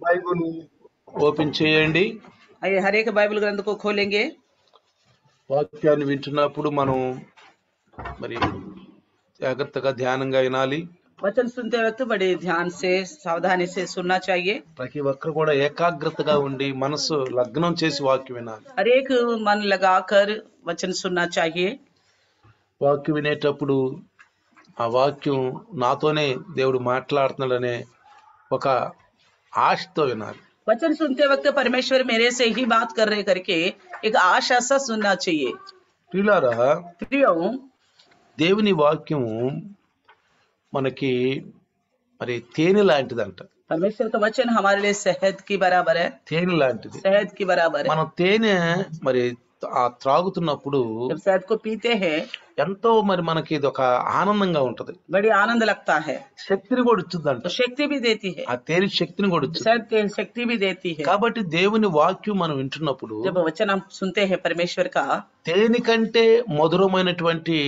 Bible open చేయండి. आइए हर एक बाइबल ग्रंथ को खोलेंगे। వాక్యాన్ని వింటున్నప్పుడు మనం మరి జాగ్రత్తగా ధ్యానంగా వినాలి. वचन सुनते वक्त बड़े ध्यान से सावधानी से सुनना चाहिए। ప్రతి ఒక్కరు కూడా ఏకాగ్రతగా ఉండి మనసు లగ్నం చేసి వాక్యం వినాలి. हर एक मन लगाकर वचन सुनना चाहिए। వాక్యం వినేటప్పుడు ఆ వాక్యం నాతోనే దేవుడు మాట్లాడుతున్నాడనే ఒక ఆశతో వినాలి. वचन सुनते वक्त परमेश्वर मेरे से ही बात कर रहे करके एक आशा सा सुनना चाहिए। ప్రియులారా, प्रियो, దేవుని వాక్యము మనకి మరి తేనె లాంటిదంట. परमेश्वर का वचन हमारे लिए शहद की बराबर है। తేనె లాంటిది. शहद की बराबर है। మనం తేనె మరి ఆ త్రాగుతున్నప్పుడు जब शहद को पीते हैं ఎంతో మరి మనకి ఇది ఒక ఆనందంగా ఉంటది. बड़ी आनंद लगता है। శక్తిని కూడా ఇచ్చుద్దంట. तो शक्ति भी देती है। ఆ తేనె శక్తిని కూడా ఇచ్చుద్ది. शहद शक्ति भी देती है। కాబట్టి దేవుని వాక్యం మనం వింటున్నప్పుడు जब वचन हम सुनते हैं परमेश्वर का, తేనె కంటే మధురమైనటువంటి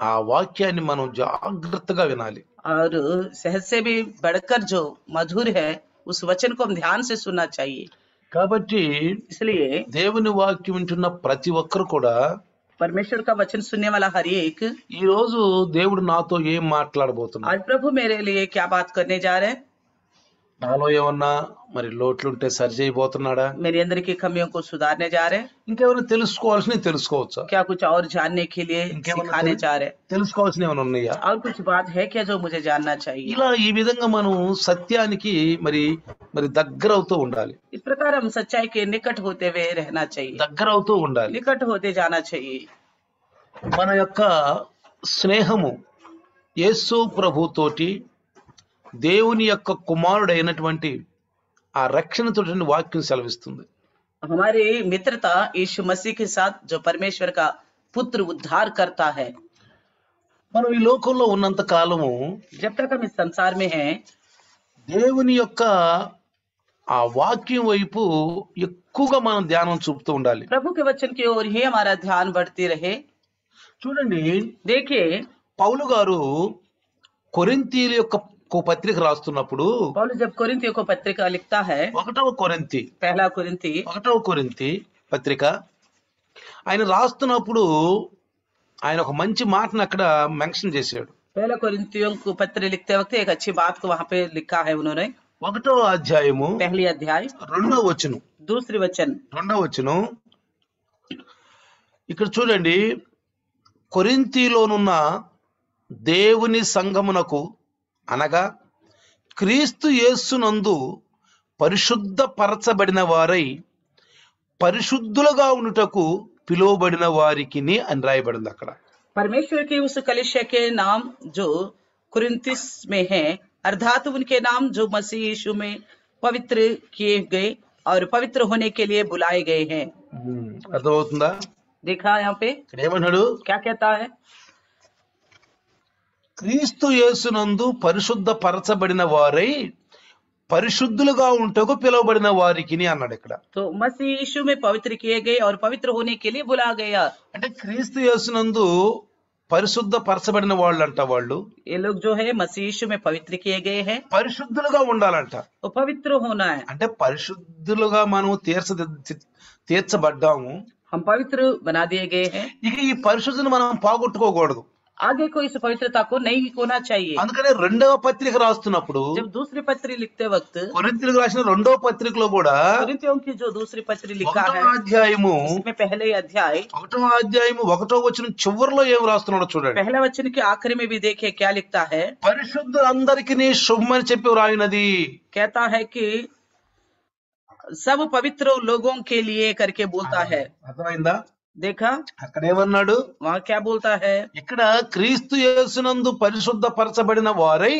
ఆ వాక్యాన్ని మనం జాగ్రత్తగా వినాలి. और शहद से भी बढ़कर जो मधुर है उस वचन को हम ध्यान से सुनना चाहिए। కాబట్టి इसलिए దేవుని వాక్యం వింటున్న ప్రతి ఒక్కరు కూడా परमेश्वर का वचन सुनने वाला हर एक, ఈ రోజు దేవుడు నాతో ఏం మాట్లాడబోతున్నాడు, आज प्रभु मेरे लिए क्या बात करने जा रहे हैं, నాలో ఏమన్నా మరి లోట్లుంటే సరి చేయబోతున్నాడా, मेरे अंदर की कमियों को सुधारने जा रहे हैं, ఇంకేమైనా తెలుసుకోవాల్సినవి తెలుసుకోవచ్చా, क्या कुछ और जानने के लिए सिखाने जा रहे हैं, తెలుసుకోవాల్సినవి ఏమైనా ఉన్నాయా, और कुछ बात है क्या जो मुझे जानना चाहिए। ఇలా ఈ విధంగా మనం సత్యానికి మరి మరి దగ్గర అవుతూ ఉండాలి. इस प्रकार हम सच्चाई के निकट होते हुए रहना चाहिए, దగ్గర అవుతూ ఉండాలి. निकट होते जाना चाहिए। మన యొక్క స్నేహము యేసు ప్రభుతోటి దేవుని యొక్క కుమారుడైనటువంటి ఆ రక్షణతో వాక్యం సెలవిస్తుంది. हमारी मित्रता यीशु मसीह के साथ जो परमेश्वर का पुत्र उद्धार करता है। మనం ఈ లోకంలో ఉన్నంత కాలము जब तक हम इस संसार में हैं, దేవుని యొక్క ఆ వాక్యం వైపు ఎక్కువగా మనం ధ్యానం చూపుతూ ఉండాలి. प्रभु के वचन की ओर ही हमारा ध्यान बढ़ती रहे। చూడండి, देखिए పౌలు గారు కొరింథీయుల యొక్క పత్రిక రాస్తున్నప్పుడు पौलुस जब कोरिन्थियों को पत्रिका लिखता है, పహలా కొరింథీ పత్రిక ఆయన రాస్తున్నప్పుడు ఆయన ఒక మంచి మాటను అక్కడ మెన్షన్ చేశాడు. पहला कोरिन्थियों को पत्र लिखते वक्त एक अच्छी बात को वहां पे लिखा है उन्होंने। 1వ అధ్యాయము पहली अध्याय 2వ వచనం, दूसरी वचन, 2వ వచనం ఇక్కడ చూడండి, కొరింథీలోనున్న దేవుని సంఘమునకు అనగా క్రీస్తు యేసునందు పరిశుద్ధ పరచబడిన వారై పరిశుద్ధులుగా ఉండుటకు పిలువబడిన వారికి అని రాయబడింది అక్కడ. परमेश्वर की उस कलीसिया के नाम जो कुरिन्थिस में है, अर्थात उनके नाम जो मसीह यीशु में पवित्र किए गए और पवित्र होने के लिए बुलाए गए हैं। అర్థమవుతుందా? देखा यहाँ पे ఇక్కడ ఏమన్నాడు? क्या कहता है, క్రీస్తు యేసునందు పరిశుద్ధ పరచబడిన వారై పరిశుద్ధులుగా ఉంటకు పిలువబడిన వారికి అన్నాడు ఇక్కడ. तो मसीह यीशु में पवित्र किए गए और पवित्र होने के लिए बुला गया। అంటే క్రీస్తు యేసునందు పరిశుద్ధ పరచబడిన వాళ్ళంట, వాళ్ళు ये लोग जो है मसीह यीशु में पवित्र किए गए हैं, పరిశుద్ధులుగా ఉండాలంట. तो पवित्र होना है। అంటే పరిశుద్ధులుగా మనం తీర్చబడ్డాము, हम पवित्र बना दिए गए हैं। ఇక ఈ పరిశుద్ధిని మనం పోగొట్టుకోకూడదు. आगे को इस पवित्रता को नहीं होना चाहिए। అందుకనే 2వ పత్రిక రాస్తున్నప్పుడు, जब दूसरी पत्री लिखते वक्त కొరింథీయులకు రాసిన 2వ పత్రికలో కూడా कोरिन्थियों की जो दूसरी पत्री लिखा है, 1వ అధ్యాయము इसमें पहले अध्याय 1వ వచనం చివరిలో ఏం రాస్తున్నాడో చూడండి. पहला वचन के आखिरी में भी देखिए क्या लिखता है। పరిశుద్ధులందరికీ శుభమని చెప్పి వ్రాయినది, कहता है कि सब पवित्र लोगों के लिए करके बोलता है। అర్థమైందా? देखा అక్కడ ఏమన్నాడు? वहाँ क्या बोलता है, ఇక్కడ క్రీస్తు యేసునందు పరిశుద్ధ పరచబడిన వారై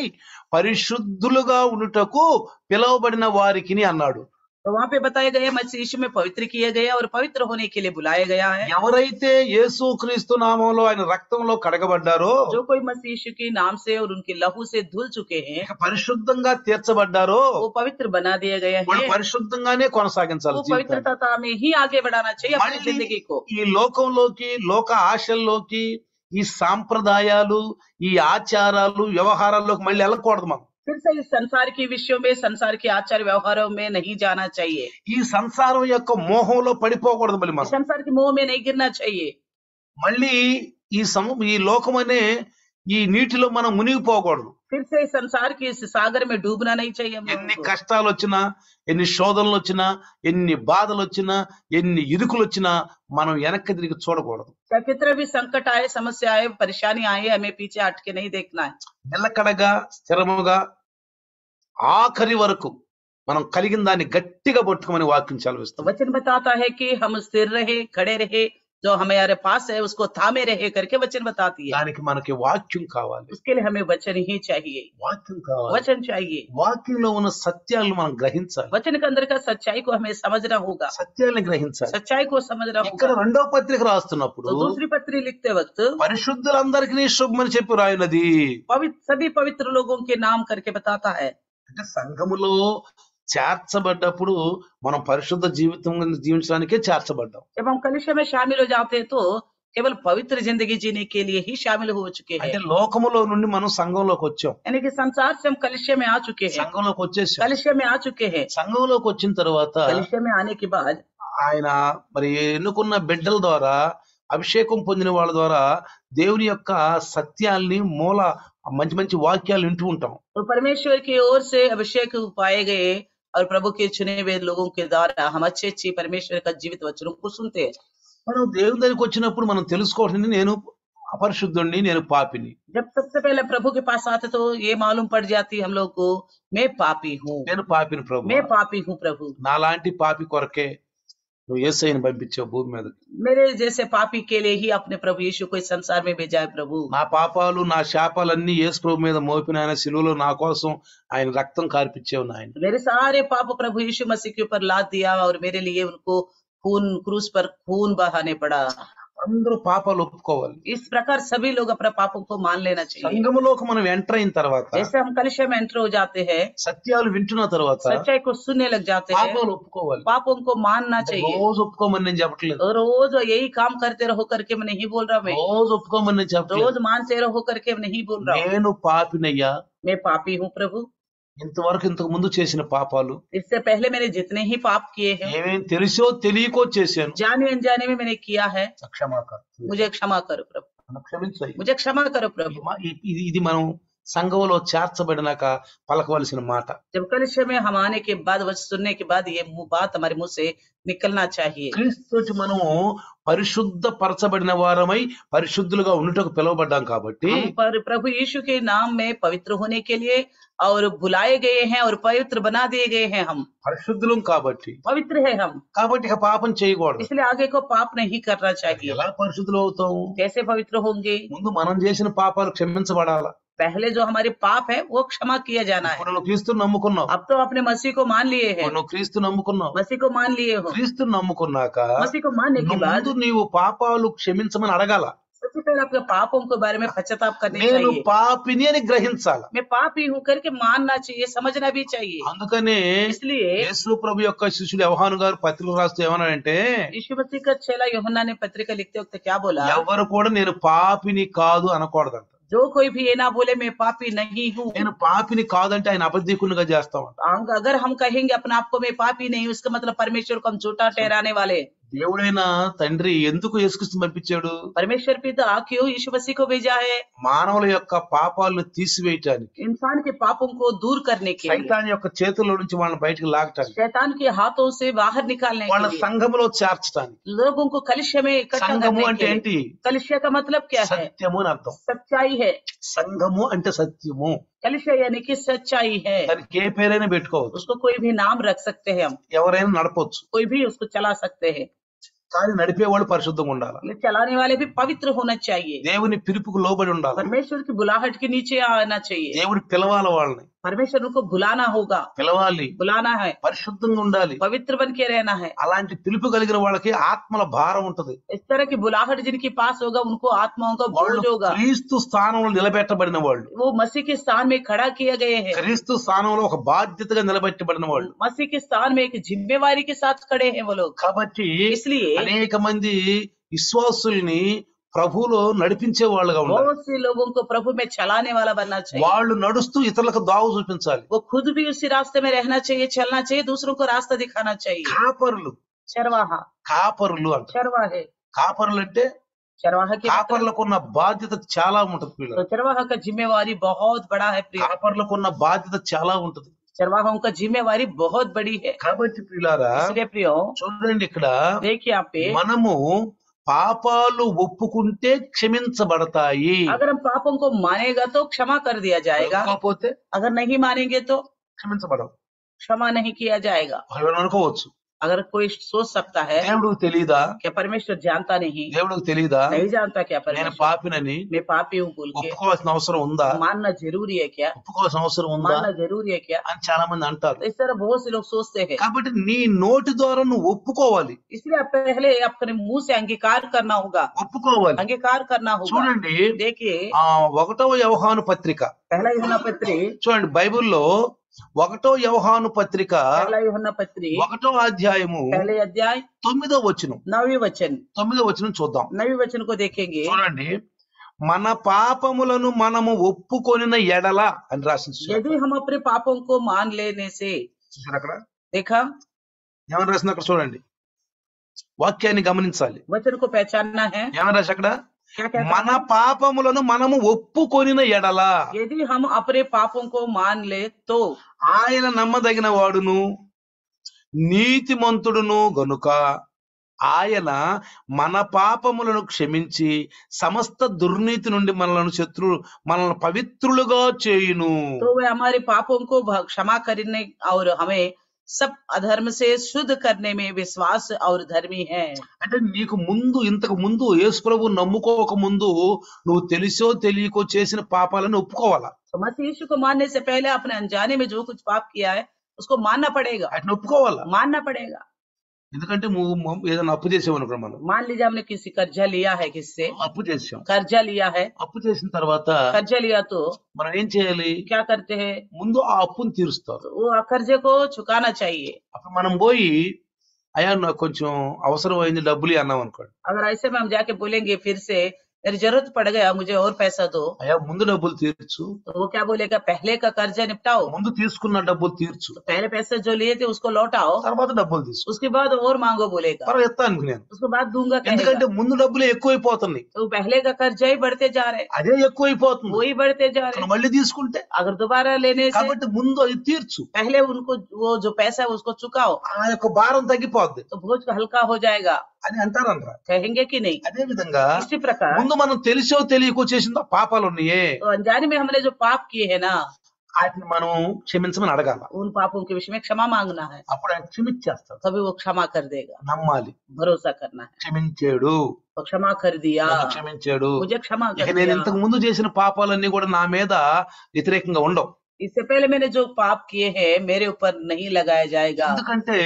పరిశుద్ధులుగా ఉండుటకు పిలువబడిన వారికి అన్నాడు. तो वहाँ पे बताया गया मसीह यीशु में पवित्र किया गया और पवित्र होने के लिए बुलाया गया है। ఎవరైతే యేసు క్రీస్తు నామంలో ఆయన రక్తంలో కడగబడ్డారో, जो कोई मसीह यीशु के नाम से और उनके लहू से धुल चुके हैं, పరిశుద్ధంగా తీర్చబడ్డారో, वो पवित्र बना दिए गए వాళ్ళు हैं। పరిశుద్ధంగానే కొనసాగించాలి वो జీవితాన్ని. पवित्रता में ही आगे बढ़ाना चाहिए अपनी మళ్ళీ जिंदगी को। ఈ లోకంలోకి, లోక ఆశల్లోకి, ఈ సాంప్రదాయాలు, ఈ ఆచారాలు, వ్యవహారాల్లోకి మళ్ళీ వెళ్ళకూడదు మనం. फिर से इस संसार के विषयों में, संसार के आचार व्यवहारों में नहीं जाना चाहिए। ఈ సంసారం యొక్క మోహంలో పడిపోకూడదు మళ్ళీ इस మనం. संसार के मोह में नहीं गिरना चाहिए। మళ్ళీ ఈ లోకం అనే ఈ నీటిలో మనం మునిగిపోకూడదు. फिर से इस संसार के इस सागर में डूबना नहीं चाहिए हम ఎన్ని लोगों को। కష్టాలు వచ్చినా, ఎన్ని శోధనలు వచ్చినా, ఎన్ని బాధలు వచ్చినా, ఎన్ని ఇరుకులు వచ్చినా మనం వెనక్కి తిరిగి చూడకూడదు. चाहे कितने भी संकट आए, समस्या आए, परेशानी आए, हमें पीछे हट के नहीं देखना है। నిలకడగా స్థిరముగా ఆఖరి వరకు మనం కలిగిన దాన్ని గట్టిగా పట్టుకోమని వాక్యం तो చదివిస్తాం. वचन बताता है कि हम स्थिर रहे, खड़े रहे, जो हमारे पास है उसको थामे रहे करके वचन बताती है। దానికి మనకి వాక్యం కావాలి. उसके लिए हमें वचन ही चाहिए, వాక్యం కావాలి. वचन चाहिए। వాక్యంలో ఉన్న సత్యాలను మనం గ్రహించాలి. वचन के अंदर का सच्चाई को हमें समझना होगा, సత్యాలను గ్రహించాలి. सच्चाई को समझना ఇక్కడ होगा। రెండో పత్రిక రాస్తున్నప్పుడు तो दूसरी पत्री लिखते वक्त పరిశుద్ధులందరికీ శుభమని చెప్పి రాయినది. सभी पवित्र लोगों के नाम करके बताता है। అంటే సంఘములో చేర్చబడ్డప్పుడు మనం పరిశుద్ధ జీవితం జీవించడానికే చేర్చబడ్డాం. जब हम कलीसिया में शामिल हो जाते हैं तो केवल पवित्र जिंदगी जीने के लिए ही शामिल हो चुके అంటే हैं। లోకములో నుండి మనం సంఘంలోకి వచ్చాం. यानी कि संसार से हम कलीसिया में आ चुके हैं, సంఘంలోకి వచ్చేసాం. कलीसिया में आ चुके हैं। సంఘంలోకి వచ్చిన తర్వాత कलीसिया में आने के बाद ఆయన మరి ఎన్నుకున్న బిడ్డల ద్వారా, అభిషేకం పొందిన వాళ్ళ ద్వారా దేవుని యొక్క సత్యాల్ని మంచి మంచి వాక్యాలు వింటూ ఉంటాం. तो परमेश्वर की ओर से अभिषेक पाए गए और प्रभु के चुने हुए लोगों के द्वारा हम अच्छे अच्छे परमेश्वर का जीवित वचनों को सुनते हैं। మనం దేవుని దగ్గరికి వచ్చినప్పుడు మనం తెలుసుకోవాల్సింది నేను అపరిశుద్ధుణ్ణి, నేను పాపిని. जब सबसे पहले प्रभु के पास आते तो ये मालूम पड़ जाती हम लोग को, मैं पापी हूँ, నేను పాపిని ప్రభు. मैं पापी हूँ प्रभु। నాలాంటి పాపి కొరకే నువ్వు యేసయ్యని పంపించావు భూమి మీదకి. मेरे जैसे पापी के लिए ही अपने प्रभु यीशु को इस संसार में भेजा है प्रभु। నా పాపాలు, నా శాపాలన్నీ యేసు ప్రభు మీద మోపిన ఆయన శిలువలో నా కోసం ఆయన రక్తం కార్పిచ్చావు నాయన. मेरे सारे पाप प्रभु यीशु मसीह के ऊपर लाद दिया और मेरे लिए उनको खून, क्रूस पर खून बहाने पड़ा। అందరూ పాపాలు ఒప్పుకోవాలి. इस प्रकार सभी लोग अपने पापों को मान लेना चाहिए। సంఘములోకి మనం ఎంటర్ అయిన తర్వాత, जैसे हम कलीसिया में एंटर हो जाते हैं, సత్యాలు వింటున్న తర్వాత सच्चाई को सुनने लग जाते हैं, పాపాలు ఒప్పుకోవాలి. पापों को मानना चाहिए। రోజు ఒప్పుకోమని నేను చెప్పట్లేదు. तो रोज यही काम करते रहो करके मैं नहीं बोल रहा, मैं రోజు ఒప్పుకోమని నేను చెప్పట్లేదు. रोज मानते रहो करके मैं नहीं बोल रहा हूँ। నేను పాపినయ్యా. मैं पापी हूँ प्रभु। ఇంతకు ముందు చేసిన పాపాలు इससे पहले मैंने जितने ही पाप किए हैं, ఏమేం తెలిసో తెలియకో చేశాను. जाने अनजाने में मैंने किया है, క్షమాకర్ मुझे क्षमा करो प्रभु, క్షమించాయి. मुझे क्षमा करो प्रभु। ఇది మనం సంఘంలో చేర్చబడినాక పలకవలసిన మాట. जब कलीसिया में हम आने के बाद, वचन सुनने के बाद ये बात हमारे मुंह से निकलना चाहिए। క్రీస్తుతోటి మనము పరిశుద్ధ పరచబడిన వారమై పరిశుద్ధులుగా ఉండుటకు పిలువబడ్డాం కాబట్టి हम पर प्रभु यीशु के नाम में पवित्र होने के लिए और बुलाए गए हैं और पवित्र बना दिए गए हैं। हम పరిశుద్ధులం కాబట్టి पवित्र है हम, ఇక పాపం చేయకూడదు. इसलिए आगे को पाप नहीं करना चाहिए। ఎలా పరిశుద్ధులు అవుతాము? कैसे पवित्र होंगे? ముందు మనం చేసిన పాపాలు క్షమించబడాల. पहले जो हमारे पाप है वो क्षमा किया जाना है। ఇప్పుడు నువ్వు క్రీస్తుని నమ్ముకున్నావు, अब तो अपने मसीह को मान लिए हैं, నువ్వు క్రీస్తు నమ్ముకున్నావు. मसीह को मान लिए हो। క్రీస్తుని నమ్ముకున్నాక मसीह को मानने के बाद ముందు నీవు పాపాలు క్షమించమని అడగాల. सबसे पहले आपके पापों के बारे में पश्चाताप करनी నేను चाहिए। పాపిని అని గ్రహించాల. मैं पापी हूँ करके मानना चाहिए, समझना भी चाहिए। అందుకనే इसलिए యేసు ప్రభు యొక్క శిష్యులు యోహాను గారు పత్రిక రాస్తూ ఏమన్నాడంటే, यीशु मसीह का चेला यूहन्ना ने पत्रिका लिखते वक्त क्या बोला? ఎవరు కూడా నేను పాపిని కాదు అనకూడదంట. जो कोई भी ये ना बोले मैं पापी नहीं हूँ। నేను పాపిని కాదంటే ఆయన అబద్ధికునిగా చేస్తామంట. अगर हम कहेंगे अपने आप को मैं पापी नहीं हूँ, इसका मतलब परमेश्वर को हम झूठा ठहराने वाले। దేవుడైన తండ్రి ఎందుకు యేసుక్రీస్తుని పంపించాడు? परमेश्वर पिता क्यों यीशु मसीह को भेजा है? మానవుల యొక్క పాపాలను తీసివేయటానికి, इंसान के पापों को दूर करने के लिए, సైతాన్ యొక్క చేతుల్లో నుంచి వాళ్ళని బయటకు లాగటానికి, शैतान के हाथों से बाहर निकालने వాళ్ళ के लिए, సంఘములో చేర్చడానికి. लोगों को कलिसिया में इकट्ठा సంఘము करने అంటే के ఏంటి? लिए। कलिसिया का मतलब क्या है? సత్యము అని అర్థం. सच्चाई है। సంఘము అంటే సత్యము. कलिसिया यानी कि सच्चाई है। దానికి ఏ పేరైనా పెట్టుకోవచ్చు, उसको कोई भी नाम रख सकते हैं हम, ఎవరైనా నడపొచ్చు. कोई भी उसको चला सकते हैं, కానీ నడిపేవాళ్ళు పరిశుద్ధంగా ఉండాలి. ये चलाने वाले भी पवित्र होना चाहिए। దేవుని పిలుపుకు లోబడి ఉండాలి. परमेश्वर की बुलाहट के नीचे आना चाहिए। దేవుడు పిలవాలి వాళ్ళని, परमेश्वर उनको बुलाना होगा, పిలవాలి, बुलाना है, పరిశుద్ధంగా ఉండాలి. पवित्र बन के रहना है। అలాంటి పిలుపు కలిగిన వాళ్ళకి ఆత్మల భారం ఉంటది. इस तरह की बुलाहट जिनके पास होगा उनको आत्माओं का వాళ్ళు बोझ होगा। క్రీస్తు స్థానంలో నిలబెట్టబడిన వాళ్ళు, वो मसीह के स्थान में खड़ा किए गए हैं, క్రీస్తు స్థానంలో ఒక బాధ్యతగా నిలబెట్టబడిన వాళ్ళు. मसीह के स्थान में एक जिम्मेवारी के साथ खड़े हैं वो लोग। కాబట్టి इसलिए అనేక మంది విశ్వాసుల్ని ప్రభువులో నడిపించే వాళ్ళుగా ఉండాలి. बहुत से लोगों को प्रभु में चलाने वाला बनना चाहिए। వాళ్ళు నడుస్తూ ఇతరులకు దావ చూపించాలి. वो खुद भी उसी रास्ते में रहना चाहिए, चलना चाहिए, दूसरों को रास्ता दिखाना चाहिए। కాపరులు चरवाहा, కాపరులు అంట. चरवाहे, కాపరులు అంటే चरवाहा की मतलब- కాపరులకు ఉన్న బాధ్యత చాలా ఉంటది तो పిల్లలు. चरवाहा का जिम्मेवारी बहुत बड़ा है प्रिय। కాపరులకు ఉన్న బాధ్యత చాలా ఉంటది. चरवाहों का जिम्मेवारी बहुत बड़ी है। కాబట్టి పిల్లారా इसलिए प्रियो చూడండి, ఇక్కడ देखिए यहाँ पे, మనము పాపాలు ఒప్పుకుంటే క్షమించబడతాయి. अगर हम पापों को मानेगा तो क्षमा कर दिया जाएगा, కాకపోతే अगर नहीं मानेंगे तो క్షమించబడవు. क्षमा नहीं किया जाएगा। ఎవరు అనుకోవచ్చు, अगर कोई सोच सकता है దేవుడికి తెలీదా, क्या परमेश्वर जानता नहीं, దేవుడికి తెలీదా नहीं जानता क्या నేను परमेश्वर పాపినని मैं पापी हूँ बोल के ఒప్పుకోవాల్సిన అవసరం ఉందా, मानना जरूरी है क्या, ఒప్పుకోవాల్సిన అవసరం ఉందా मानना जरूरी है क्या। అని చాలా మంది అంటారు. तो इस तरह बहुत से लोग सोचते हैं। కాబట్టి నీ నోటి ద్వారా నువ్వు ఒప్పుకోవాలి, इसलिए आप पहले अपने मुंह से अंगीकार करना होगा, ఒప్పుకోవాలి. अंगीकार करना होगा। చూడండి, देखिए 1వ యోహాను పత్రిక पहला यूहन्ना पत्री, చూడండి, బైబిల్లో 1వ యోహాను పత్రిక पहला यूहन्ना पत्री 1వ అధ్యాయము पहले अध्याय 9వ వచనం 9वें वचन, 9వ వచనం చూద్దాం. 9वें वचन को देखेंगे। చూడండి, మన పాపములను మనము ఒప్పుకొనిన ఎడల అని రాసింది. यदि हम अपने पापों को मान लेने से, చూసారు అక్కడ देखा ఏమని రాసింది, అక్కడ చూడండి, వాక్యాన్ని గమనించాలి. वचन को पहचानना है। ఏమని రాసి అక్కడ, क्या कहता మన పాపములను మనము ఒప్పుకొనిన ఎడల है? यदि हम अपने पापों को मान ले तो ఆయన నమ్మదగిన వాడును నీతిమంతుడును గనుక ఆయన మన పాపములను క్షమించి సమస్త దుర్నీతి నుండి మనల్ని పవిత్రులుగా చేయును. तो वे हमारे पापों को क्षमा करने और हमें सब अधर्म से शुद्ध करने में विश्वास और धर्मी है। అంటే నీకు ముందు, ఇంతకు ముందు యేసు ప్రభు నమ్ముకోక ముందు నువ్వు తెలిసో తెలియకో చేసిన పాపాలను ఒప్పుకోవాలా. तो मसीह यीशु को मानने से पहले अपने अनजाने में जो कुछ पाप किया है उसको मानना पड़ेगा, వాటిని ఒప్పుకోవాలా. मानना पड़ेगा। ఎందుకంటే ఏదైనా అప్పు చేసామనుకో, మనం मान लीजिए हमने किसी कर्जा लिया है, किससे అప్పు చేసాం. कर्जा लिया है, అప్పు చేసిన తర్వాత कर्जा लिया तो మనం ఏం చేయాలి, क्या करते हैं, ముందు ఆ అప్పును తీరుస్తారు. तो वो कर्जे को चुकाना चाहिए। అప్పుడు మనం పోయి అయ్యా నాకు కొంచెం అవసరం అయింది డబ్బులు అన్నాం అనుకోండి, अगर ऐसे में हम जाके बोलेंगे फिर से मेरी जरूरत पड़ गया मुझे और पैसा दो, అయ్యా ముందు డబ్బులు తీర్చు, तो वो क्या बोलेगा, पहले का कर्जा निपटाओ, ముందు తీసుకున్న డబ్బులు తీర్చు, तो पहले पैसे जो लिए थे उसको लौटाओ, తర్వాత డబ్బులు తీసుకో, उसके बाद और मांगो बोलेगा, తర్వాత ఇస్తాను నేను. उसके बाद दूंगा ఎందుకంటే कहेगा। ముందు డబ్బులు ఎక్కువైపోతున్నాయి, तो पहले का कर्जा ही बढ़ते जा रहे, అదే ఎక్కువైపోతుంది. वही बढ़ते जा रहे। మళ్ళీ తీసుకుంటే अगर दोबारा लेने से కాబట్టి ముందు అది తీర్చు, पहले उनको वो जो पैसा है उसको चुकाओ, ఆ యొక్క భారం తగ్గిపోద్ది तो बोझ हल्का हो जाएगा, అని అంటారనరా. कहेंगे कि नहीं। అదే విధంగా इसी प्रकार ముందు మనం తెలిసో తెలియకో చేసిన పాపాలు ఉన్నాయే, तो अनजाने में हमने जो पाप किए हैं ना, వాటిని మనం క్షమించమని అడగాల. उन पापों के विषय में क्षमा मांगना है, అప్పుడు ఆయన క్షమించేస్తాడు. तभी वो क्षमा कर देगा। నమ్మాలి, भरोसा करना है, క్షమించాడు, तो क्षमा कर दिया, నన్ను క్షమించాడు. मुझे क्षमा ఇక कर నేను दिया। ఇంతకు ముందు చేసిన పాపాలన్నీ కూడా నా మీద వ్యతిరేకంగా ఉండవు. इससे पहले मैंने जो पाप किए हैं मेरे ऊपर नहीं लगाया जाएगा, ఎందుకంటే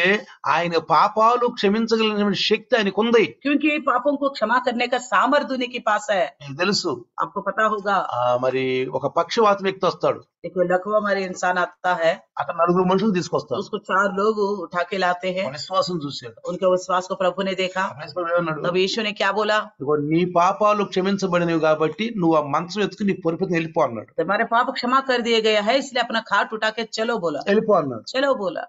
ఆయన పాపాలు క్షమించగలిగిన శక్తి ఆయనకు ఉంది. क्योंकि पापों को क्षमा करने का सामर्थ्य उन्हीं के पास है। నీకు తెలుసు, आपको पता होगा, మరి ఒక పక్షవాత వ్యక్తి వస్తాడు, एक लकवा हमारे इंसान आता है, అతను 4 మనుషులు తీసుకొస్తాడు. उसको 4 लोग उठा के लाते हैं, విశ్వాసం చూశాడు. उनके विश्वास को प्रभु ने देखा, ఏమన్నాడు, तब यीशु ने क्या बोला, ఇదిగో నీ పాపాలు క్షమించబడినవి కాబట్టి నువ్వు ఆ మంచం ఎత్తుకుని నీ పొరుపుని వెళ్ళిపో అన్నాడు. तुम्हारे पाप क्षमा कर दिए गए हैं इसलिए अपना खाट उठा के चलो बोला, వెళ్ళిపో అన్నాడు. चलो बोला।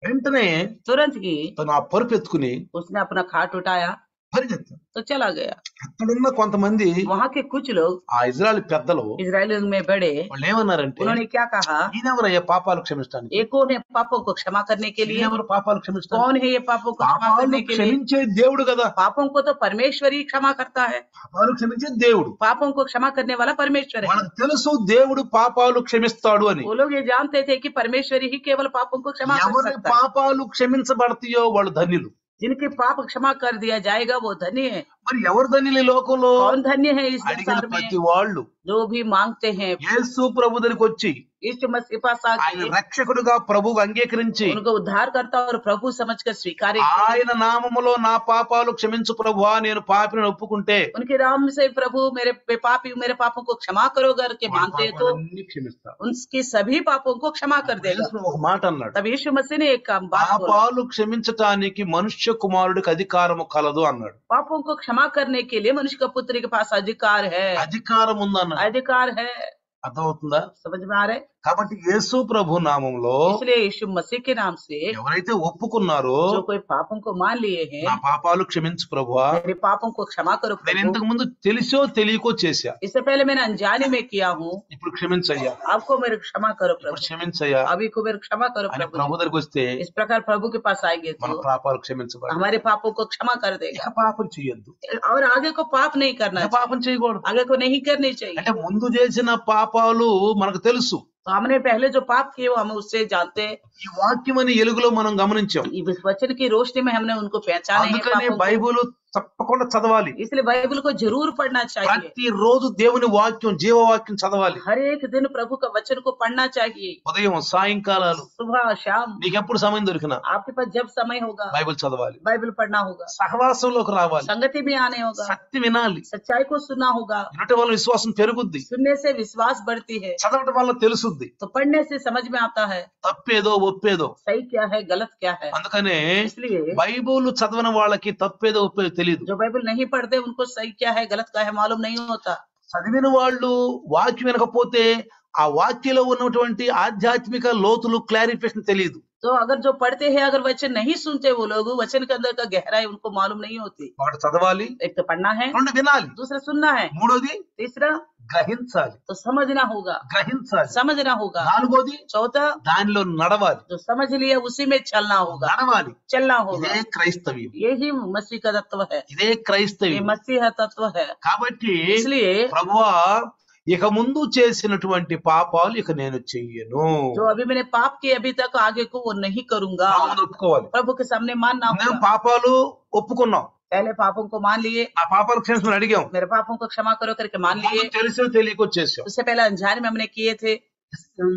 వెంటనే तुरंत ही తను ఆ పరుపు ఎత్తుకుని उसने अपना खाट उठाया పరిగెత్తాడు. तो चला गया। అక్కడున్న కొంతమంది वहां के कुछ लोग ఆ ఇజ్రాయెల్ పెద్దలు इजरायलियों में बड़े, వాళ్ళు ఏమన్నారంటే, उन्होंने क्या कहा, ఈయనెవరయ్యా పాపాలు క్షమించడానికి, ये कौन है पापों को क्षमा करने के लिए, ఈయనెవరు పాపాలు క్షమించడానికి, कौन है ये पापों को क्षमा పాపాలు करने के लिए। క్షమించే దేవుడు కదా, पापों को तो परमेश्वर ही क्षमा करता है, పాపాలు క్షమించే దేవుడు. पापों को क्षमा करने वाला परमेश्वर है। వాళ్ళకి తెలుసు దేవుడు పాపాలు క్షమిస్తాడు అని. वो लोग ये जानते थे कि परमेश्वर ही केवल पापों को क्षमा कर ఎవరి सकता है। పాపాలు క్షమించబడతాయో వాళ్ళు ధన్యులు. जिनके पाप क्षमा कर दिया जाएगा वो धन्य है। మరి ఎవరు ధన్యులు ఈ లోకంలో, कौन धन्य है इस అడిగిన संसार में, ప్రతి వాళ్ళు. जो भी मांगते हैं యేసు ప్రభు దగ్గరికి వచ్చి यीशु मसीह पास ఆయన आके రక్షకుడుగా ప్రభువుగా అంగీకరించి उनको उद्धार करता और प्रभु समझकर स्वीकारेंगे। ఆయన నామములో నా పాపాలు క్షమించు ప్రభువా నేను పాపిని ఒప్పుకుంటే उनके नाम से प्रभु मेरे पापों को क्षमा करो करके వాడి मानते हैं तो పాపాలన్నీ క్షమిస్తా. उनके सभी पापों को क्षमा कर देगा। యేసు ఒక మాట అన్నాడు, तब यीशु मसीह ने एक बात बोला, పాపాలు క్షమించటానికి మనుష్య కుమారుడికి అధికారము కలదు అన్నాడు. पापों को क्षमा करने के लिए मनुष्य का पुत्र के पास अधिकार है, అధికారం ఉందన్నాడు. अधिकार है। అర్థమవుతుందా? समझ में आ रहा है? కాబట్టి యేసు ప్రభు నామములో इसलिए यीशु मसीह के नाम से ఎవరైతే ఒప్పుకున్నారో जो कोई पापों को मान लिए हैं, నా పాపాలు క్షమించు ప్రభువా, मेरे पापों को क्षमा करो నేను प्रभु। ఇంతకు ముందు తెలిసో తెలియకో చేశా, इससे पहले मैंने अनजाने में किया हूँ, ఇప్పుడు క్షమించయ్యా, आपको मेरे क्षमा करो ఇప్పుడు प्रभु, క్షమించయ్యా अभी को मेरे क्षमा करो అని प्रभु। ప్రభు దగ్గరికి వస్తే इस प्रकार प्रभु के पास आएंगे మన तो పాపాలు క్షమించబడి हमारे पापों को क्षमा कर देगा ఇక పాపం చేయొద్దు, और आगे को पाप नहीं करना ఇక चाहिए, పాపం చేయకూడదు. आगे को नहीं करनी चाहिए। అంటే ముందు చేసిన పాపాలు మనకు తెలుసు. तो हमने पहले जो पाप किए वो हम उससे जानते हैं। ఈ వాక్యం అనే ఎలుగులో మనం గమనించాం. इस वचन की रोशनी में हमने उनको पहचाने हैं అందుకని पापों को। బైబిల్ తప్పకుండా చదవాలి. इसलिए बाइबल को जरूर पढ़ना चाहिए, ప్రతి రోజు దేవుని వాక్యం జీవవాక్యం చదవాలి. हर एक दिन प्रभु का वचन को पढ़ना चाहिए, ఉదయం సాయంకాలాలు सुबह शाम, నీకు ఎప్పుడు సమయం దొరికినా आपके पास जब समय होगा బైబిల్ చదవాలి. बाइबल पढ़ना होगा, సహవాసంలోకి రావాలి, संगति में आने होगा, సత్యం వినాలి. सच्चाई को सुनना होगा, వినటం వల్ల విశ్వాసం పెరుగుద్ది, सुनने से विश्वास बढ़ती है, చదవటం వల్ల తెలుసుద్ది तो पढ़ने से समझ में आता है తప్పేదో ఒప్పేదో. सही क्या है गलत क्या है। అందుకనే इसलिए బైబిల్ చదవని వాళ్ళకి తప్పేదో ఒప్పేదో తెలియదు. जो बाइबल नहीं पढ़ते उनको सही क्या है गलत क्या है मालूम नहीं होता। చదివిన వాళ్ళు వాక్యం వినకపోతే ఆ వాక్యంలో ఉన్నటువంటి ఆధ్యాత్మిక లోతులు క్లారిఫికేషన్ తెలియదు. तो अगर जो पढ़ते हैं अगर वचन नहीं सुनते वो लोग वचन के अंदर का गहराई उनको मालूम नहीं होती। ఒకటి చదవాలి, एक तो पढ़ना है, రెండు వినాలి, दूसरा सुनना है, మూడోది तीसरा గ్రహించాలి, तो समझना होगा, समझना होगा, నాలుగోది चौथा దానిలో నడవాలి, जो समझ लिया उसी में चलना होगा, నడవాలి. चलना होगा। ఇదే క్రైస్తవ్యం, यही मसीह का तत्व है, ఇదే ये క్రైస్తవ్యం. मसीह का तत्व है। కాబట్టి इसलिए ప్రభువా ఇక ముందు చేసినటువంటి పాపాలు ఇక నేను చెయ్యను. जो अभी मैंने पाप किए अभी तक आगे को वो नहीं करूंगा, ప్రభు ముందు ఒప్పుకోవాలి. प्रभु के सामने मानना మేము होगा। పాపాలు ఒప్పుకున్నాం, पहले पापों को मान लिए, ఆ పాపాలు క్షమించమని అడిగాం, मेरे पापों को क्षमा करो करके मान लिए। ముందు తెలిసో తెలియకో చేసాం, उससे पहले अनजाने में हमने किए थे,